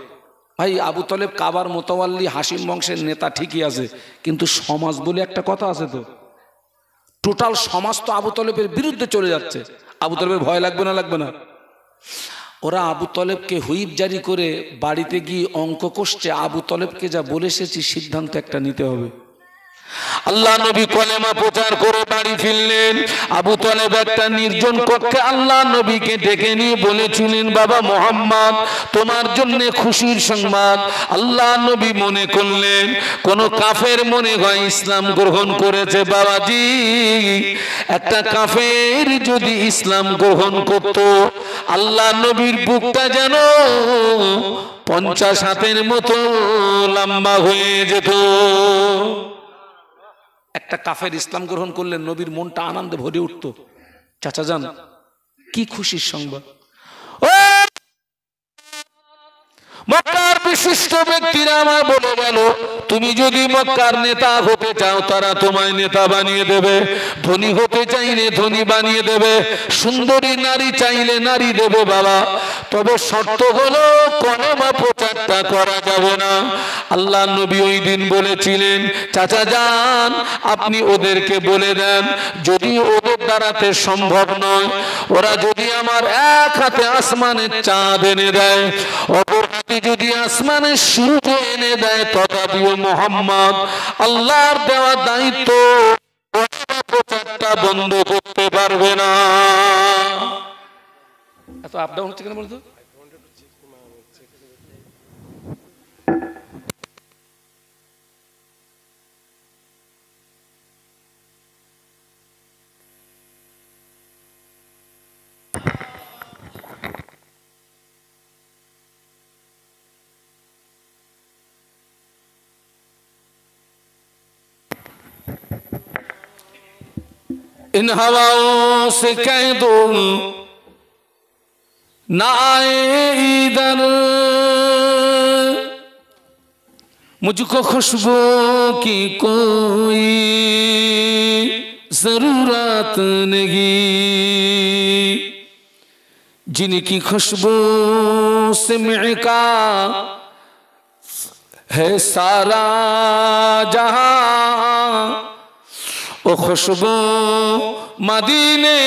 ভাই আবু তলেব কাবার মোতাওয়াল্লি হাসিম বংশের নেতা ঠিকই আছে, কিন্তু সমাজ বলে একটা কথা আছে, তো টোটাল সমাজ তো আবু তলেবের বিরুদ্ধে চলে যাচ্ছে। আবু তলেবের ভয় লাগবে না? লাগবে না? ওরা আবু তলেবকে হুইপ জারি করে বাড়িতে গিয়ে অঙ্ক কষছে, আবু তলেবকে যা বলে এসেছি সিদ্ধান্ত একটা নিতে হবে। আল্লাহ নবী কলেমা প্রচার করে বাড়ি ফিরলেন। আবু তলেব একটা নির্জন কক্ষে আল্লাহ নবীকে ডেকে নিয়ে বলেছিলেন, বাবা মোহাম্মদ, তোমার জন্য খুশির সংবাদ। আল্লাহ নবী মনে করলেন কোন কাফের মনে হয় ইসলাম গ্রহণ করেছে। বাবাজি, একটা কাফের যদি ইসলাম গ্রহণ করত, আল্লাহ নবীর বুকটা যেন 50 হাতের মতো লম্বা হয়ে যেত। একটা কাফের ইসলাম গ্রহণ করলেন, নবীর মনটা আনন্দে ভরে উঠত। চাচা যান, কি খুশির সংবাদ! মক্কার বিশিষ্ট ব্যক্তিরা আমার বলে গেল, তুমি যদি মক্কার নেতা হতে চাও তারা তোমায় নেতা বানিয়ে দেবে, ধনী হতে চাইলে ধনী বানিয়ে দেবে, সুন্দরী নারী চাইলে নারী দেবে বাবা, তবে শর্ত হলো কলেমা প্রচারটা করা যাবে না। আল্লাহ নবী ওই দিন বলেছিলেন, চাচা যান, আপনি ওদেরকে বলে দেন, যদি ওদের দ্বারাতে সম্ভব নয়, ওরা যদি আমার এক হাতে আসমানের চাঁদ এনে দেয়, অপর হাতে যদি আসমানের সূর্য এনে দেয়, তথাপিও মোহাম্মদ আল্লাহর দেওয়া দায়িত্ব প্রচারটা বন্ধ করতে পারবে না। এত আপ ডাউন হচ্ছে কেন বলতো? इन हवाओं से कह दो ना आए इधर, मुझको खुशबू की कोई जरूरत नहीं, जिनकी खुशबू से महका है सारा जहां, वो खुशबू मदीने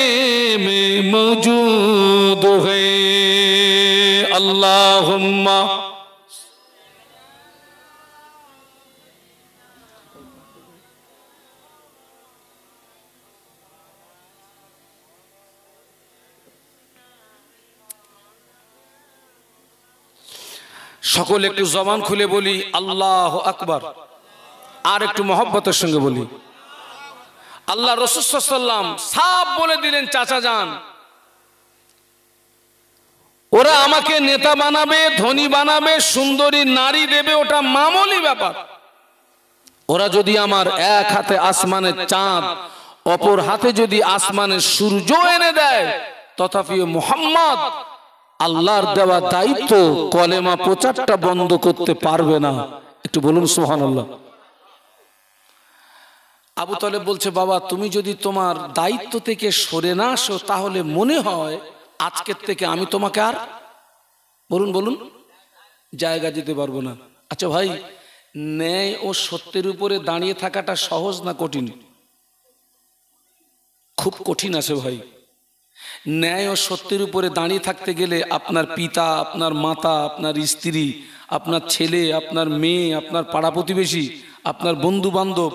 में मौजूद है। अल्लाहुम्मा সকলে একটু জবান খুলে বলি আল্লাহু আকবার, আর একটু মহব্বতের সঙ্গে বলি। আল্লাহ রাসূল সাল্লাল্লাহু আলাইহি ওয়াসাল্লাম সাফ বলে দিলেন, চাচা যান, ওরা আমাকে নেতা বানাবে, ধনী বানাবে, সুন্দরী নারী দেবে, ওটা মামুলি ব্যাপার। ওরা যদি আমার এক হাতে আসমানের চাঁদ, অপর হাতে যদি আসমানের সূর্য এনে দেয়, তথাপিও মুহাম্মদ আল্লাহর দেওয়া দায়িত্ব কলেমা প্রচারটা বন্ধ করতে পারবে না। একটু বলুন সুবহানাল্লাহ। আবু তলেব বলছে, বাবা তুমি যদি তোমার দায়িত্ব থেকে সরে না আসো, তাহলে মনে হয় আজকের থেকে আমি তোমাকে আর বলুন বলুন জায়গা দিতে পারবো না। আচ্ছা ভাই, ন্যায় ও সত্যের উপরে দাঁড়িয়ে থাকাটা সহজ না কঠিন? খুব কঠিন আছে ভাই। ন্যায় ও সত্যের উপরে দাঁড়িয়ে থাকতে গেলে আপনার পিতা, আপনার মাতা, আপনার স্ত্রী, আপনার ছেলে, আপনার মেয়ে, আপনার পাড়া প্রতিবেশী, আপনার বন্ধু বান্ধব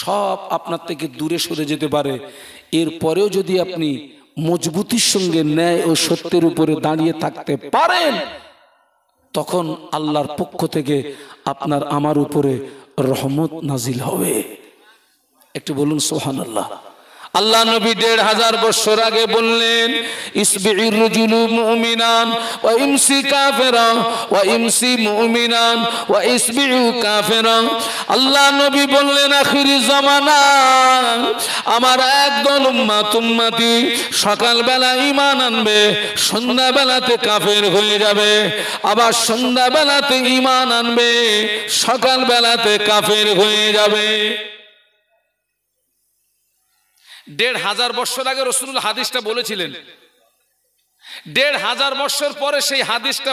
সব আপনার থেকে দূরে সরে যেতে পারে। এরপরেও যদি আপনি মজবুতির সঙ্গে ন্যায় ও সত্যের উপরে দাঁড়িয়ে থাকতে পারেন, তখন আল্লাহর পক্ষ থেকে আপনার আমার উপরে রহমত নাজিল হবে। একটু বলুন সুবহানাল্লাহ। আল্লাহ নবী ১৫০০ বছর আগে বললেন, ইসবিউর রাজুলু মুমিনান ওয়া ইমসি কাফিরা ওয়া ইমসি মুমিনান ওয়া ইসবিউ কাফিরা। আল্লাহ নবী বললেন, আখিরি জামানা আমার একদল উম্মতি সকালবেলা ঈমান আনবে, সন্ধ্যাবেলাতে কাফের হয়ে যাবে, আবার সন্ধ্যাবেলাতে ঈমান আনবে, সকালবেলাতে কাফের হয়ে যাবে। ১৫০০ বছর আগে রাসূলুল্লাহ হাদিসটা বলেছিলেন। ১৫০০ বছর পরে সেই হাদিসটা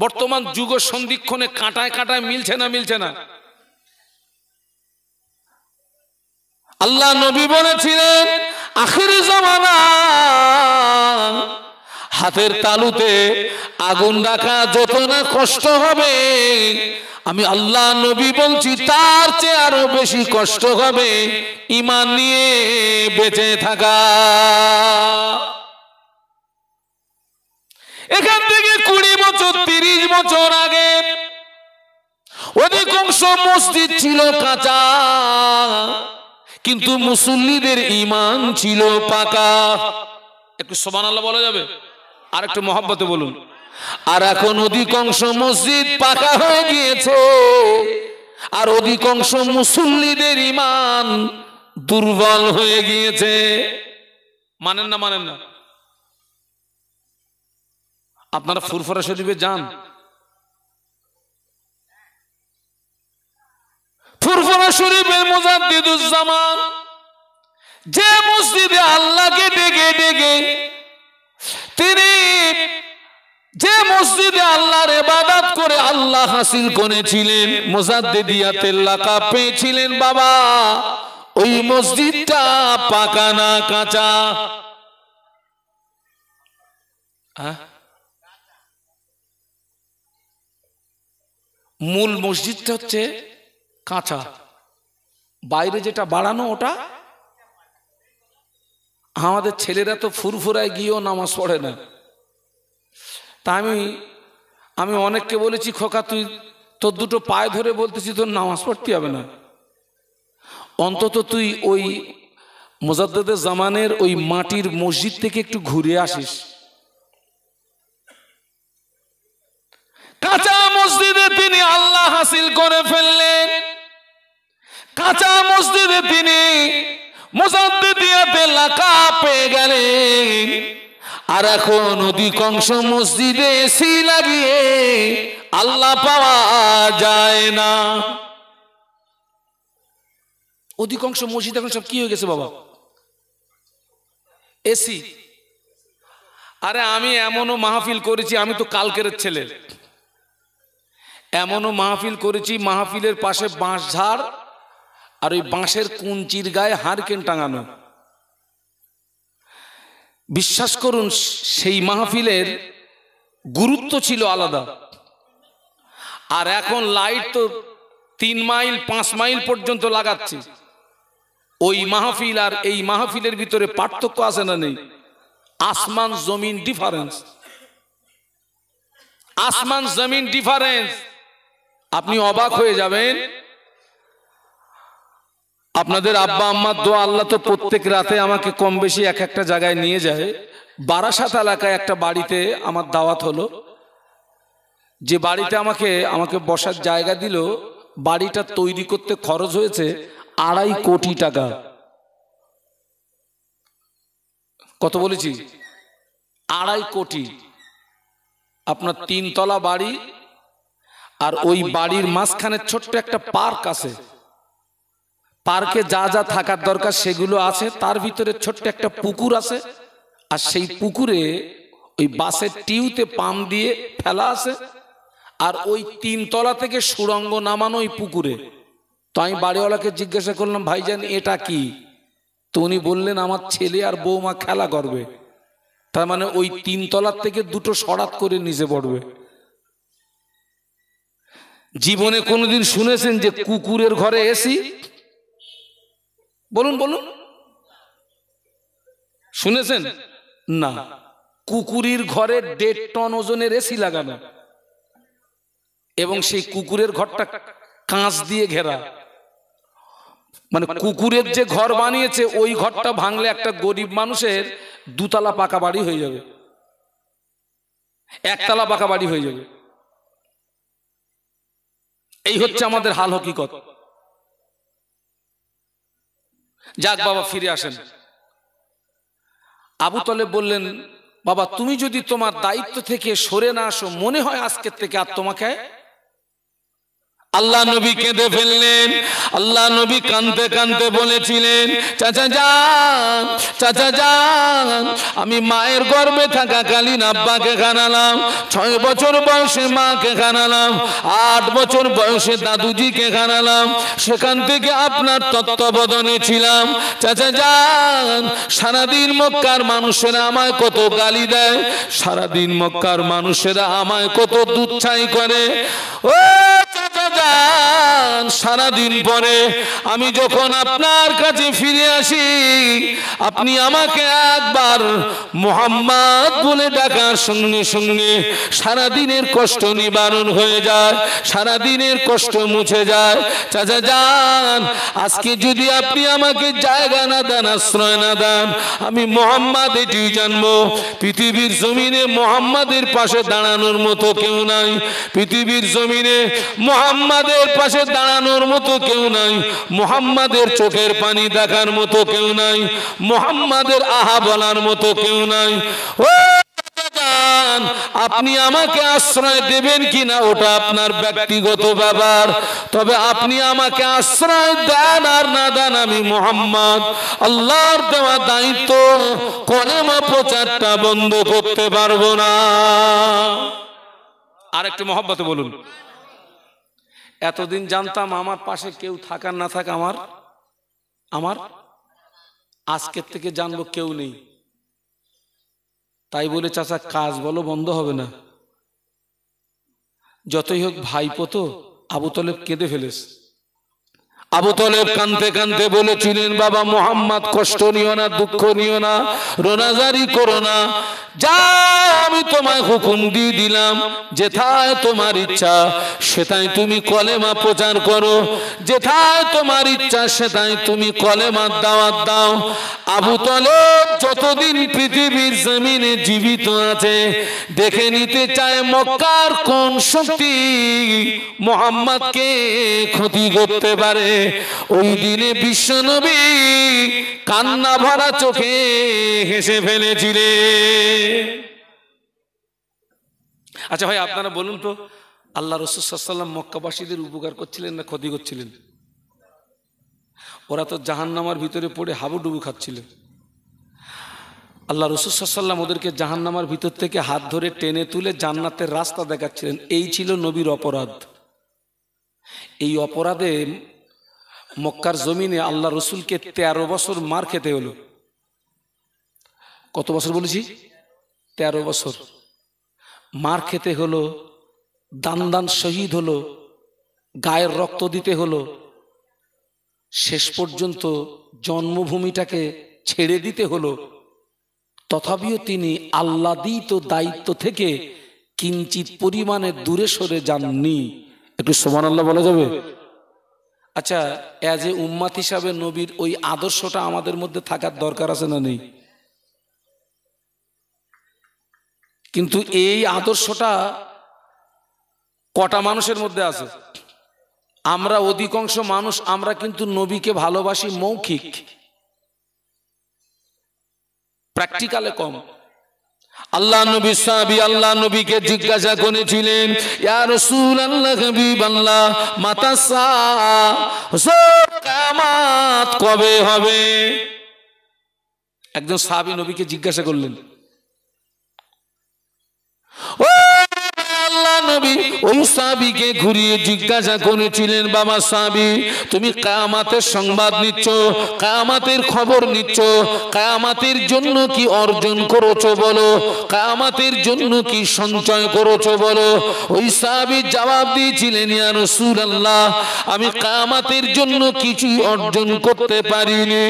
বর্তমান যুগ সন্ধিক্ষণে কাঁটায় কাঁটায় মিলছে না মিলছে না? আল্লাহ নবী বলেছিলেন, আখিরি জামানা হাতের তালুতে আগুন রাখা যত না কষ্ট হবে, আমি আল্লাহ নবী বলছি তার চেয়ে আরো বেশি কষ্ট হবে ঈমান নিয়ে বেঁচে থাকা। এখান থেকে 20 বছর 30 বছর আগে অধিকাংশ মসজিদ ছিল কাঁচা, কিন্তু মুসল্লিদের ঈমান ছিল পাকা। একটু সুবহানাল্লাহ বলা যাবে? আর একটু মহব্বতে বলুন। আর এখন অধিকাংশ মসজিদ পাকা হয়ে গিয়েছে, আর অধিকাংশ মুসল্লিদের ঈমান দুর্বল হয়ে গিয়েছে। মানেন না? মানেন না? আপনারা ফুরফুরা শরীফে যান? ফুরফুরা শরীফের মুজাদ্দিদুজ্জামান যে মসজিদে আল্লাহকে ডেকে ডেকে তিনি যে মসজিদে আল্লাহর ইবাদত করে আল্লাহ হাসিল করেছিলেন, মুজাদ্দিদিয়াতের লাকাব পেয়েছিলেন, বাবা ওই মসজিদটা পাকা না কাঁচা? মূল মসজিদটা হচ্ছে কাঁচা, বাইরে যেটা বাড়ানো ওটা। আমাদের ছেলেরা তো ফুরফুরায় গিয়েও নামাজ পড়ে না। তা আমি অনেককে বলেছি, খোকা তুই তোর দুটো পায়ে ধরে বলতেছি তোর নামাজ পড়তে হবে না, অন্তত তুই ওই মুজাদ্দিদে জামানের ওই মাটির মসজিদ থেকে একটু ঘুরে আসিস। কাঁচা মসজিদে তিনি আল্লাহ হাসিল করে ফেললেন, কাঁচা মসজিদে তিনি মুজাদ্দিদিয়াতে লাকাব পেয়ে গেলেন। আর এখন অধিকাংশ মসজিদে এসি লাগিয়ে আল্লাহ পাওয়া যায় না। অধিকাংশ মসজিদ এখন সব কি হয়ে গেছে বাবা? এসি। আরে আমি এমনও মাহফিল করেছি, আমি তো কালকের ছেলে, এমনও মাহফিল করেছি মাহফিলের পাশে বাঁশ ঝাড় আর ওই বাঁশের কুঞ্চির গায়ে হারকেন টাঙানো। বিশ্বাস করুন সেই মাহফিলের গুরুত্ব ছিল আলাদা। আর এখন লাইট তো 3 মাইল 5 মাইল পর্যন্ত লাগাচ্ছে। ওই মাহফিল আর এই মাহফিলের ভিতরে পার্থক্য আছে না নেই? আসমান জমিন ডিফারেন্স, আসমান জমিন ডিফারেন্স। আপনি অবাক হয়ে যাবেন। আপনাদের আব্বা আম্মার দোয়া, আল্লাহ তো প্রত্যেক রাতে আমাকে কম বেশি এক একটা জায়গায় নিয়ে যায়। বারাসাত এলাকায় একটা বাড়িতে আমার দাওয়াত হলো, যে বাড়িতে আমাকে বসার জায়গা দিল, বাড়িটা তৈরি করতে খরচ হয়েছে 2.5 কোটি টাকা। কত বলেছি? 2.5 কোটি। আপনার 3 তলা বাড়ি, আর ওই বাড়ির মাঝখানে ছোট্ট একটা পার্ক আছে। পার্কে যা যা থাকার দরকার সেগুলো আছে, তার ভিতরে ছোট্ট একটা পুকুর আছে, আর সেই পুকুরে ওই বাসের টিউতে পাম্প দিয়ে ফেলা আছে, আর ওই 3 তলা থেকে সুড়ঙ্গ নামানো ওই পুকুরে। তো আমি বাড়িওয়ালাকে জিজ্ঞাসা করলাম, ভাইজান এটা কি? তো উনি বললেন আমার ছেলে আর বৌমা খেলা করবে। তার মানে ওই 3 তলার থেকে 2টো সরাত করে নিচে পড়বে। জীবনে কোনোদিন শুনেছেন যে কুকুরের ঘরে এসি? বলুন বলুন, শুনেছেন? না। কুকুরের ঘরে 1.5 টন ওজনের এসি লাগানো, এবং সেই কুকুরের ঘরটা কাঁচ দিয়ে ঘেরা। মানে কুকুরের যে ঘর বানিয়েছে ওই ঘরটা ভাঙলে একটা গরিব মানুষের 2 তলা পাকা বাড়ি হয়ে যাবে, 1 তলা পাকা বাড়ি হয়ে যাবে। এই হচ্ছে আমাদের হাল হকিকত। যাক বাবা, ফিরে আসেন। আবু তালেব বললেন, বাবা তুমি যদি তোমার দায়িত্ব থেকে সরে না আসো, মনে হয় আজকের থেকে আর তোমাকে আল্লাহ নবী কেঁদে ফেললেন। আল্লাহ নবী কাঁদতে কাঁদতে বলেছিলেন, চাচা যান, চাচা যান, আমি মায়ের গর্ভে থাকাকালীন আব্বাকে খানালাম, 6 বছর বয়সে মাকে খানালাম, 8 বছর বয়সে দাদুজিকে খানালাম, সেখান থেকে আপনার তত্ত্বাবধানে ছিলাম। চাচা যান, সারাদিন মক্কার মানুষেরা আমায় কত গালি দেয়, সারাদিন মক্কার মানুষেরা আমায় কত দুচ্ছাই করে। ও চাচা যান, সারাদিন পরে আমি যখন আপনার কাছে ফিরে আসি, আপনি আমাকে একবার মুহাম্মদ বলে ডাকার সঙ্গে সঙ্গে সারাদিনের কষ্ট নিবারণ হয়ে যায়, সারাদিনের কষ্ট মুছে যায়। চাচা যান, আজকে যদি আপনি আমাকে জায়গা না দেন, আশ্রয় না দেন, আমি মুহাম্মদ এটি জানবো, পৃথিবীর জমিনে মুহাম্মাদের পাশে দাঁড়ানোর মতো কেউ নাই, পৃথিবীর জমিনে মুহাম্মাদের পাশে দাঁড়ানোর মতো কেউ নাই, মুহাম্মাদের চোখের পানি দেখার মতো কেউ নাই, মুহাম্মাদের আহা বলার মতো কেউ নাই। ও আপনি আমাকে আশ্রয় দেবেন কিনা ওটা আপনার ব্যক্তিগত ব্যাপার, তবে আপনি আমাকে আশ্রয় দেন আর না দেন, আমি মুহাম্মদ আল্লাহর দেওয়া দায়িত্ব কলেমা প্রচারটা বন্ধ করতে পারবো না। আর একটু মহব্বতে বলুন। এতদিন জানতাম আমার পাশে কেউ থাকার না থাকা আমার আজকের থেকে জানবো কেউ নেই। তাই বলে চাচা কাজ বলো বন্ধ হবে না। যতই হোক ভাইপো তো। আবু তলেব কেঁদে ফেলেছে। আবু তলেব কাঁদতে কাঁদতে বলেছিলেন, বাবা মুহাম্মদ কষ্ট নিও না, দুঃখ নিও না, রোনাজারি করো না, যা আমি তোমায় হুকুম দিয়ে দিলাম, যেথায় তোমার ইচ্ছা সেটাই তুমি কলেমা প্রচার করো, যেথায় তোমার ইচ্ছা সেটাই তুমি কলেমার দাওয়াত দাও। আবু তলেব যতদিন পৃথিবীর জমিনে জীবিত আছে দেখে নিতে চায় মক্কার কোন শক্তি মুহাম্মদকে ক্ষতি করতে পারে। ওই দিনে বিশ্বনবী কান্না ভরা চোখে হেসে ফেলেছিলেন। আচ্ছা ভাই, আপনারা বলুন তো, আল্লাহ রাসূল সাল্লাল্লাহু আলাইহি ওয়াসাল্লাম মক্কাবাসীদের উপকার করছিলেন না ক্ষতি করছিলেন? ওরা তো জাহান্নামের ভিতরে পড়ে হাবুডুবু খাচ্ছিল। আল্লাহ রাসূল সাল্লাল্লাহু আলাইহি ওয়াসাল্লাম ওদেরকে জাহান্নামের ভিতর থেকে হাত ধরে টেনে তুলে জান্নাতের রাস্তা দেখাচ্ছিলেন। এই ছিল নবীর অপরাধ। এই অপরাধে মক্কার জমিনে আল্লাহ রসুলকে 13 বছর মার খেতে হলো। কত বছর বলেছি? 13 বছর মার খেতে হলো, দান দান শহীদ হলো, গায়ের রক্ত দিতে হলো, শেষ পর্যন্ত জন্মভূমিটাকে ছেড়ে দিতে হলো। তথাপিও তিনি আল্লাহদিত দায়িত্ব থেকে কিঞ্চিত পরিমাণে দূরে সরে যাননি। একটু সুবহানাল্লাহ বলা যাবে? আচ্ছা, এজ এ উম্মাত হিসাবে নবীর ওই আদর্শটা আমাদের মধ্যে থাকার দরকার আছে না নেই? কিন্তু এই আদর্শটা কটা মানুষের মধ্যে আছে? আমরা অধিকাংশ মানুষ, আমরা কিন্তু নবীকে ভালোবাসি মৌখিক, প্র্যাকটিক্যালে কম। আল্লাহ নবী সাহাবী আল্লাহ নবীকে জিজ্ঞাসা করেছিলেন, ইয়া রাসূলুল্লাহ, হাবিবাল্লাহ, মাতা কিয়ামত কবে হবে? একজন সাহাবী নবীকে জিজ্ঞাসা করলেন। ও আল্লাহ নবী ওই সাহাবীকে ঘুরিয়ে জিজ্ঞাসা করেছিলেন, বাবা সাহাবী, তুমি কিয়ামতের সংবাদ নিচ্ছ, কিয়ামতের খবর নিচ্ছ, কিয়ামতের জন্য কি অর্জন করেছো বলো, কিয়ামতের জন্য কি সঞ্চয় করেছো বলো। ওই সাহাবী জবাব দিয়েছিলেন, ইয়া রাসূলুল্লাহ, আমি কিয়ামতের জন্য কিছুই অর্জন করতে পারিনি,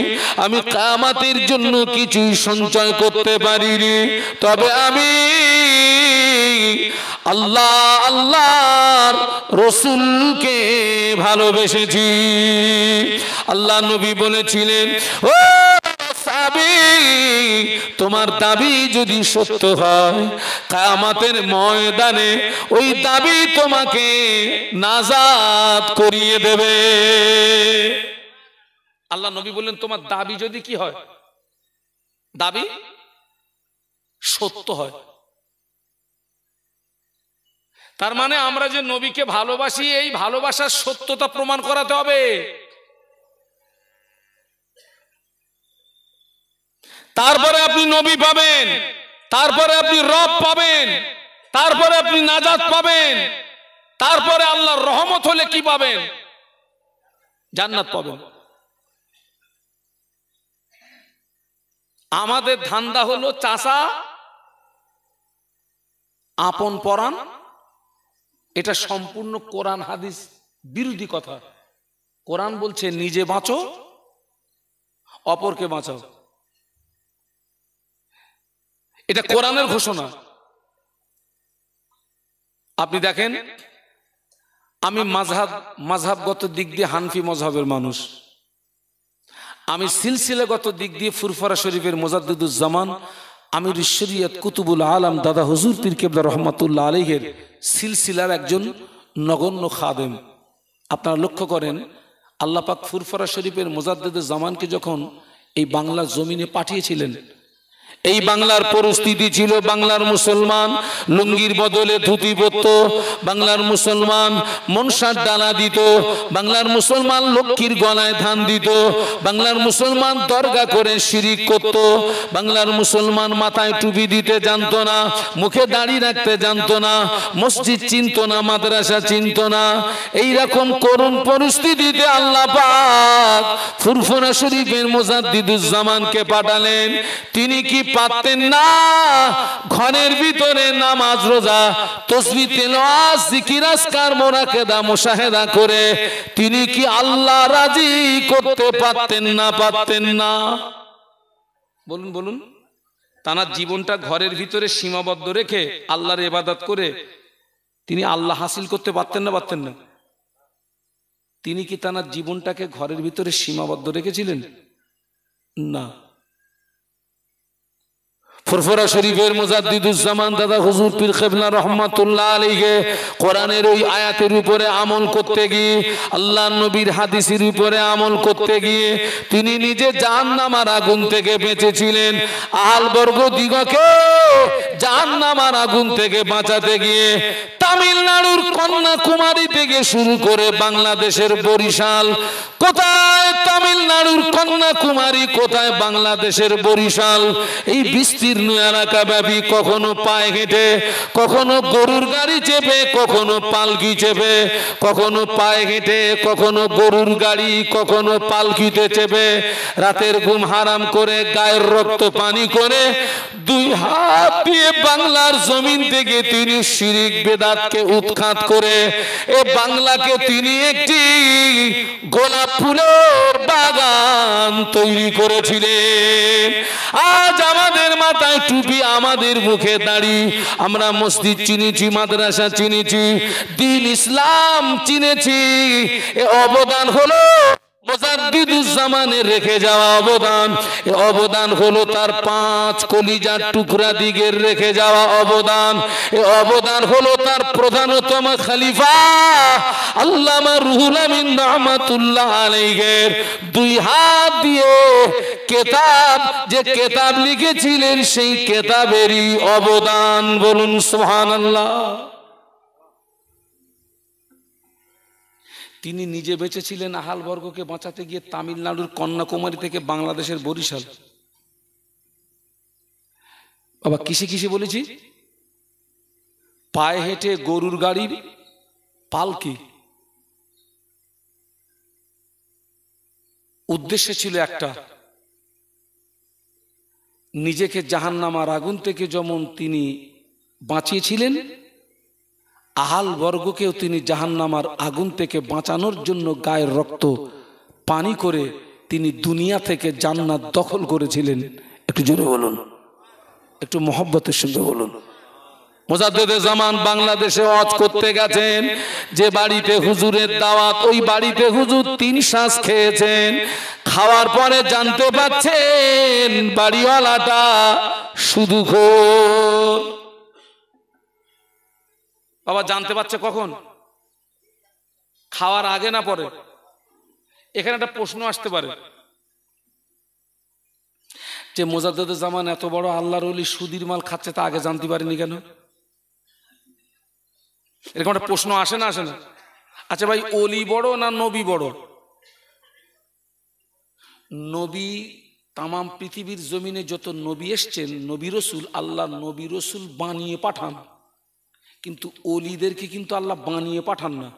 আমি কিয়ামতের জন্য কিছুই সঞ্চয় করতে পারিনি, তবে আমি আল্লাহ আল্লাহর রসুলকে ভালোবেসেছি। আল্লাহ নবী বলেছিলেন, ও সাহাবী, তোমার দাবি যদি সত্য হয়, কিয়ামতের ময়দানে ওই দাবি তোমাকে নাজাত করিয়ে দেবে। আল্লাহ নবী বললেন, তোমার দাবি যদি কি হয়? দাবি সত্য হয়। তার মানে আমরা যে নবীকে ভালোবাসি, এই ভালোবাসার সত্যতা প্রমাণ করাতে হবে। তারপরে আপনি নবী পাবেন, তারপরে আপনি রব পাবেন, তারপরে আপনি নাজাত পাবেন, তারপরে আল্লাহর রহমত হলে কি পাবেন? জান্নাত পাবেন। আমাদের ধান্দা হলো চাচা আপন পরাণ, এটা সম্পূর্ণ কোরআন হাদিস বিরোধী কথা। কোরআন বলছে নিজে বাঁচো, অপরকে বাঁচাও, এটা কোরআনের ঘোষণা। আপনি দেখেন, আমি মাযহাবগত দিক দিয়ে হানফি মযহাবের মানুষ, আমি সিলসিলাগত দিক দিয়ে ফুরফুরা শরীফের মুজাদ্দিদুজ্জামান আমির শরিয়ত কুতুবুল আলম দাদা হুজুর পীর কেবলা রহমাতুল্লাহ আলাইহির সিলসিলার একজন নগণ্য খাদেম। আপনারা লক্ষ্য করেন, আল্লাহ পাক ফুরফুরা শরীফের মুজাদ্দিদুজ্জামানকে যখন এই বাংলার জমিনে পাঠিয়েছিলেন, এই বাংলার পরিস্থিতি ছিল, বাংলার মুসলমান লুঙ্গির বদলে ধুতি পরত, বাংলার মুসলমান মনসার ডালা দিত, বাংলার মুসলমান লক্ষ্মীর গলায় ধান দিত, বাংলার মুসলমান দরগা করে শিরিক করত, বাংলার মুসলমান মাথায় টুপি দিতে জানতো না, মুখে দাড়ি রাখতে জানতো না, মসজিদ চিনতো না, মাদ্রাসা চিনতো না। এইরকম করুণ পরিস্থিতিতে আল্লাহ পাক ফুরফুরা শরীফের মুজাদ্দিদুজ্জামানকে পাঠালেন। তিনি কি পারতেন না ঘরের ভিতরে নামাজ রোজা তাসবিহ তেলাওয়াত জিকির আজকার মুরাকাবা মুশাহাদা করে তিনি কি আল্লাহ রাজি করতে পারতেন না? পারতেন না? বলুন বলুন। তার জীবনটা ঘরের ভিতরে সীমাবদ্ধ রেখে আল্লাহর ইবাদত করে তিনি আল্লাহ হাসিল করতে পারতেন না? পারতেন না? তিনি কি তার জীবনটাকে ঘরের ভিতরে সীমাবদ্ধ রেখেছিলেন? না। ফুরফুরা শরীফের মুজাদ্দিদুজ্জামান দাদা হুজুর পীর কেবলা রহমাতুল্লাহ আলাইহি কোরআনের ওই আয়াতের উপরে আমল করতে গিয়ে, আল্লাহর নবীর হাদিসের উপরে আমল করতে গিয়ে তিনি নিজে জাহান্নামের আগুন থেকে বেঁচেছিলেন। আহল বর্গ দিগকে জাহান্নামের আগুন থেকে বাঁচাতে গিয়ে তামিলনাড়ুর কন্যাকুমারী থেকে শুরু করে বাংলাদেশের বরিশাল, কোথায় তামিলনাড়ুর কন্যাকুমারী, কোথায় বাংলাদেশের বরিশাল, এই বিস্তীর্ণ এলাকা ব্যাপী কখনো পায়ে হেঁটে, কখনো গরুর গাড়ি চেপে, কখনো পালকি চেপে, কখনো পায়ে হেঁটে, কখনো গরুর গাড়ি, কখনো পালকিতে চেপে রাতের ঘুম হারাম করে গায়ের রক্ত পানি করে দুই হাত দিয়ে বাংলার জমিন থেকে তিনি শিরিক বেদাতকে উৎখাত করে এ বাংলাকে তিনি একটি গোলাপ ফুলের বাগান তৈরি করেছিলেন। আজ আমাদের মাথায় টুপি, আমাদের মুখে দাড়ি, আমরা মসজিদ চিনেছি, মাদ্রাসা চিনেছি, দ্বীন ইসলাম চিনেছি। এ অবদান হলো মুজাদ্দিদুজ্জামানের রেখে যাওয়া অবদান। এ অবদান হলো তার 5 কলিজার টুকরা দিগের রেখে যাওয়া অবদান। এ অবদান হলো তার প্রধানতম খলিফা আল্লামা রুহুল আমিন রহমাতুল্লাহ আলাইহির 2 হাত দিয়ে কিতাব, যে কিতাব লিখেছিলেন সেই কিতাবেরই অবদান। বলুন সুবহানাল্লাহ। তিনি নিজে বেঁচেছিলেন আহাল বর্গকে বাঁচাতে গিয়ে তামিলনাড়ুর কন্যাকুমারী থেকে বাংলাদেশের বরিশাল। বাবা কিসে কিসে বলেছি? পায়ে হেঁটে, গরুর গাড়ির পালকি। উদ্দেশ্য ছিল একটা, নিজেকে জাহান্নামের আগুন থেকে যেমন তিনি বাঁচিয়েছিলেন, আহাল বর্গকেও তিনি জাহান্নামের আগুন থেকে বাঁচানোর জন্য গায়ের রক্ত পানি করে তিনি দুনিয়া থেকে জান্নাত দখল করেছিলেন। একটু জোরে বলুন, একটু মহব্বতের সঙ্গে বলুন। মুজাদ্দিদে জামান বাংলাদেশে ওয়াজ করতে গেছেন, যে বাড়িতে হুজুরের দাওয়াত, ওই বাড়িতে হুজুর 3 শ্বাস খেয়েছেন। খাওয়ার পরে জানতে পাচ্ছেন বাড়িওয়ালাটা শুধু খোর। বাবা জানতে পারছে কখন? খাওয়ার আগে না পরে? এখানে একটা প্রশ্ন আসতে পারে যে মুজাদ্দিদে জামান এত বড় আল্লাহর ওলি সুদির মাল খাচ্ছে, তা আগে জানতে পারেনি কেন? এরকম একটা প্রশ্ন আসে না, আসে না? আচ্ছা ভাই, অলি বড় না নবী বড়? নবী, তামাম পৃথিবীর জমিনে যত নবী এসছেন, নবী রসুল, আল্লাহ নবী রসুল বানিয়ে পাঠান, কিন্তু অলিদেরকে কিন্তু আল্লাহ বানিয়ে পাঠান না।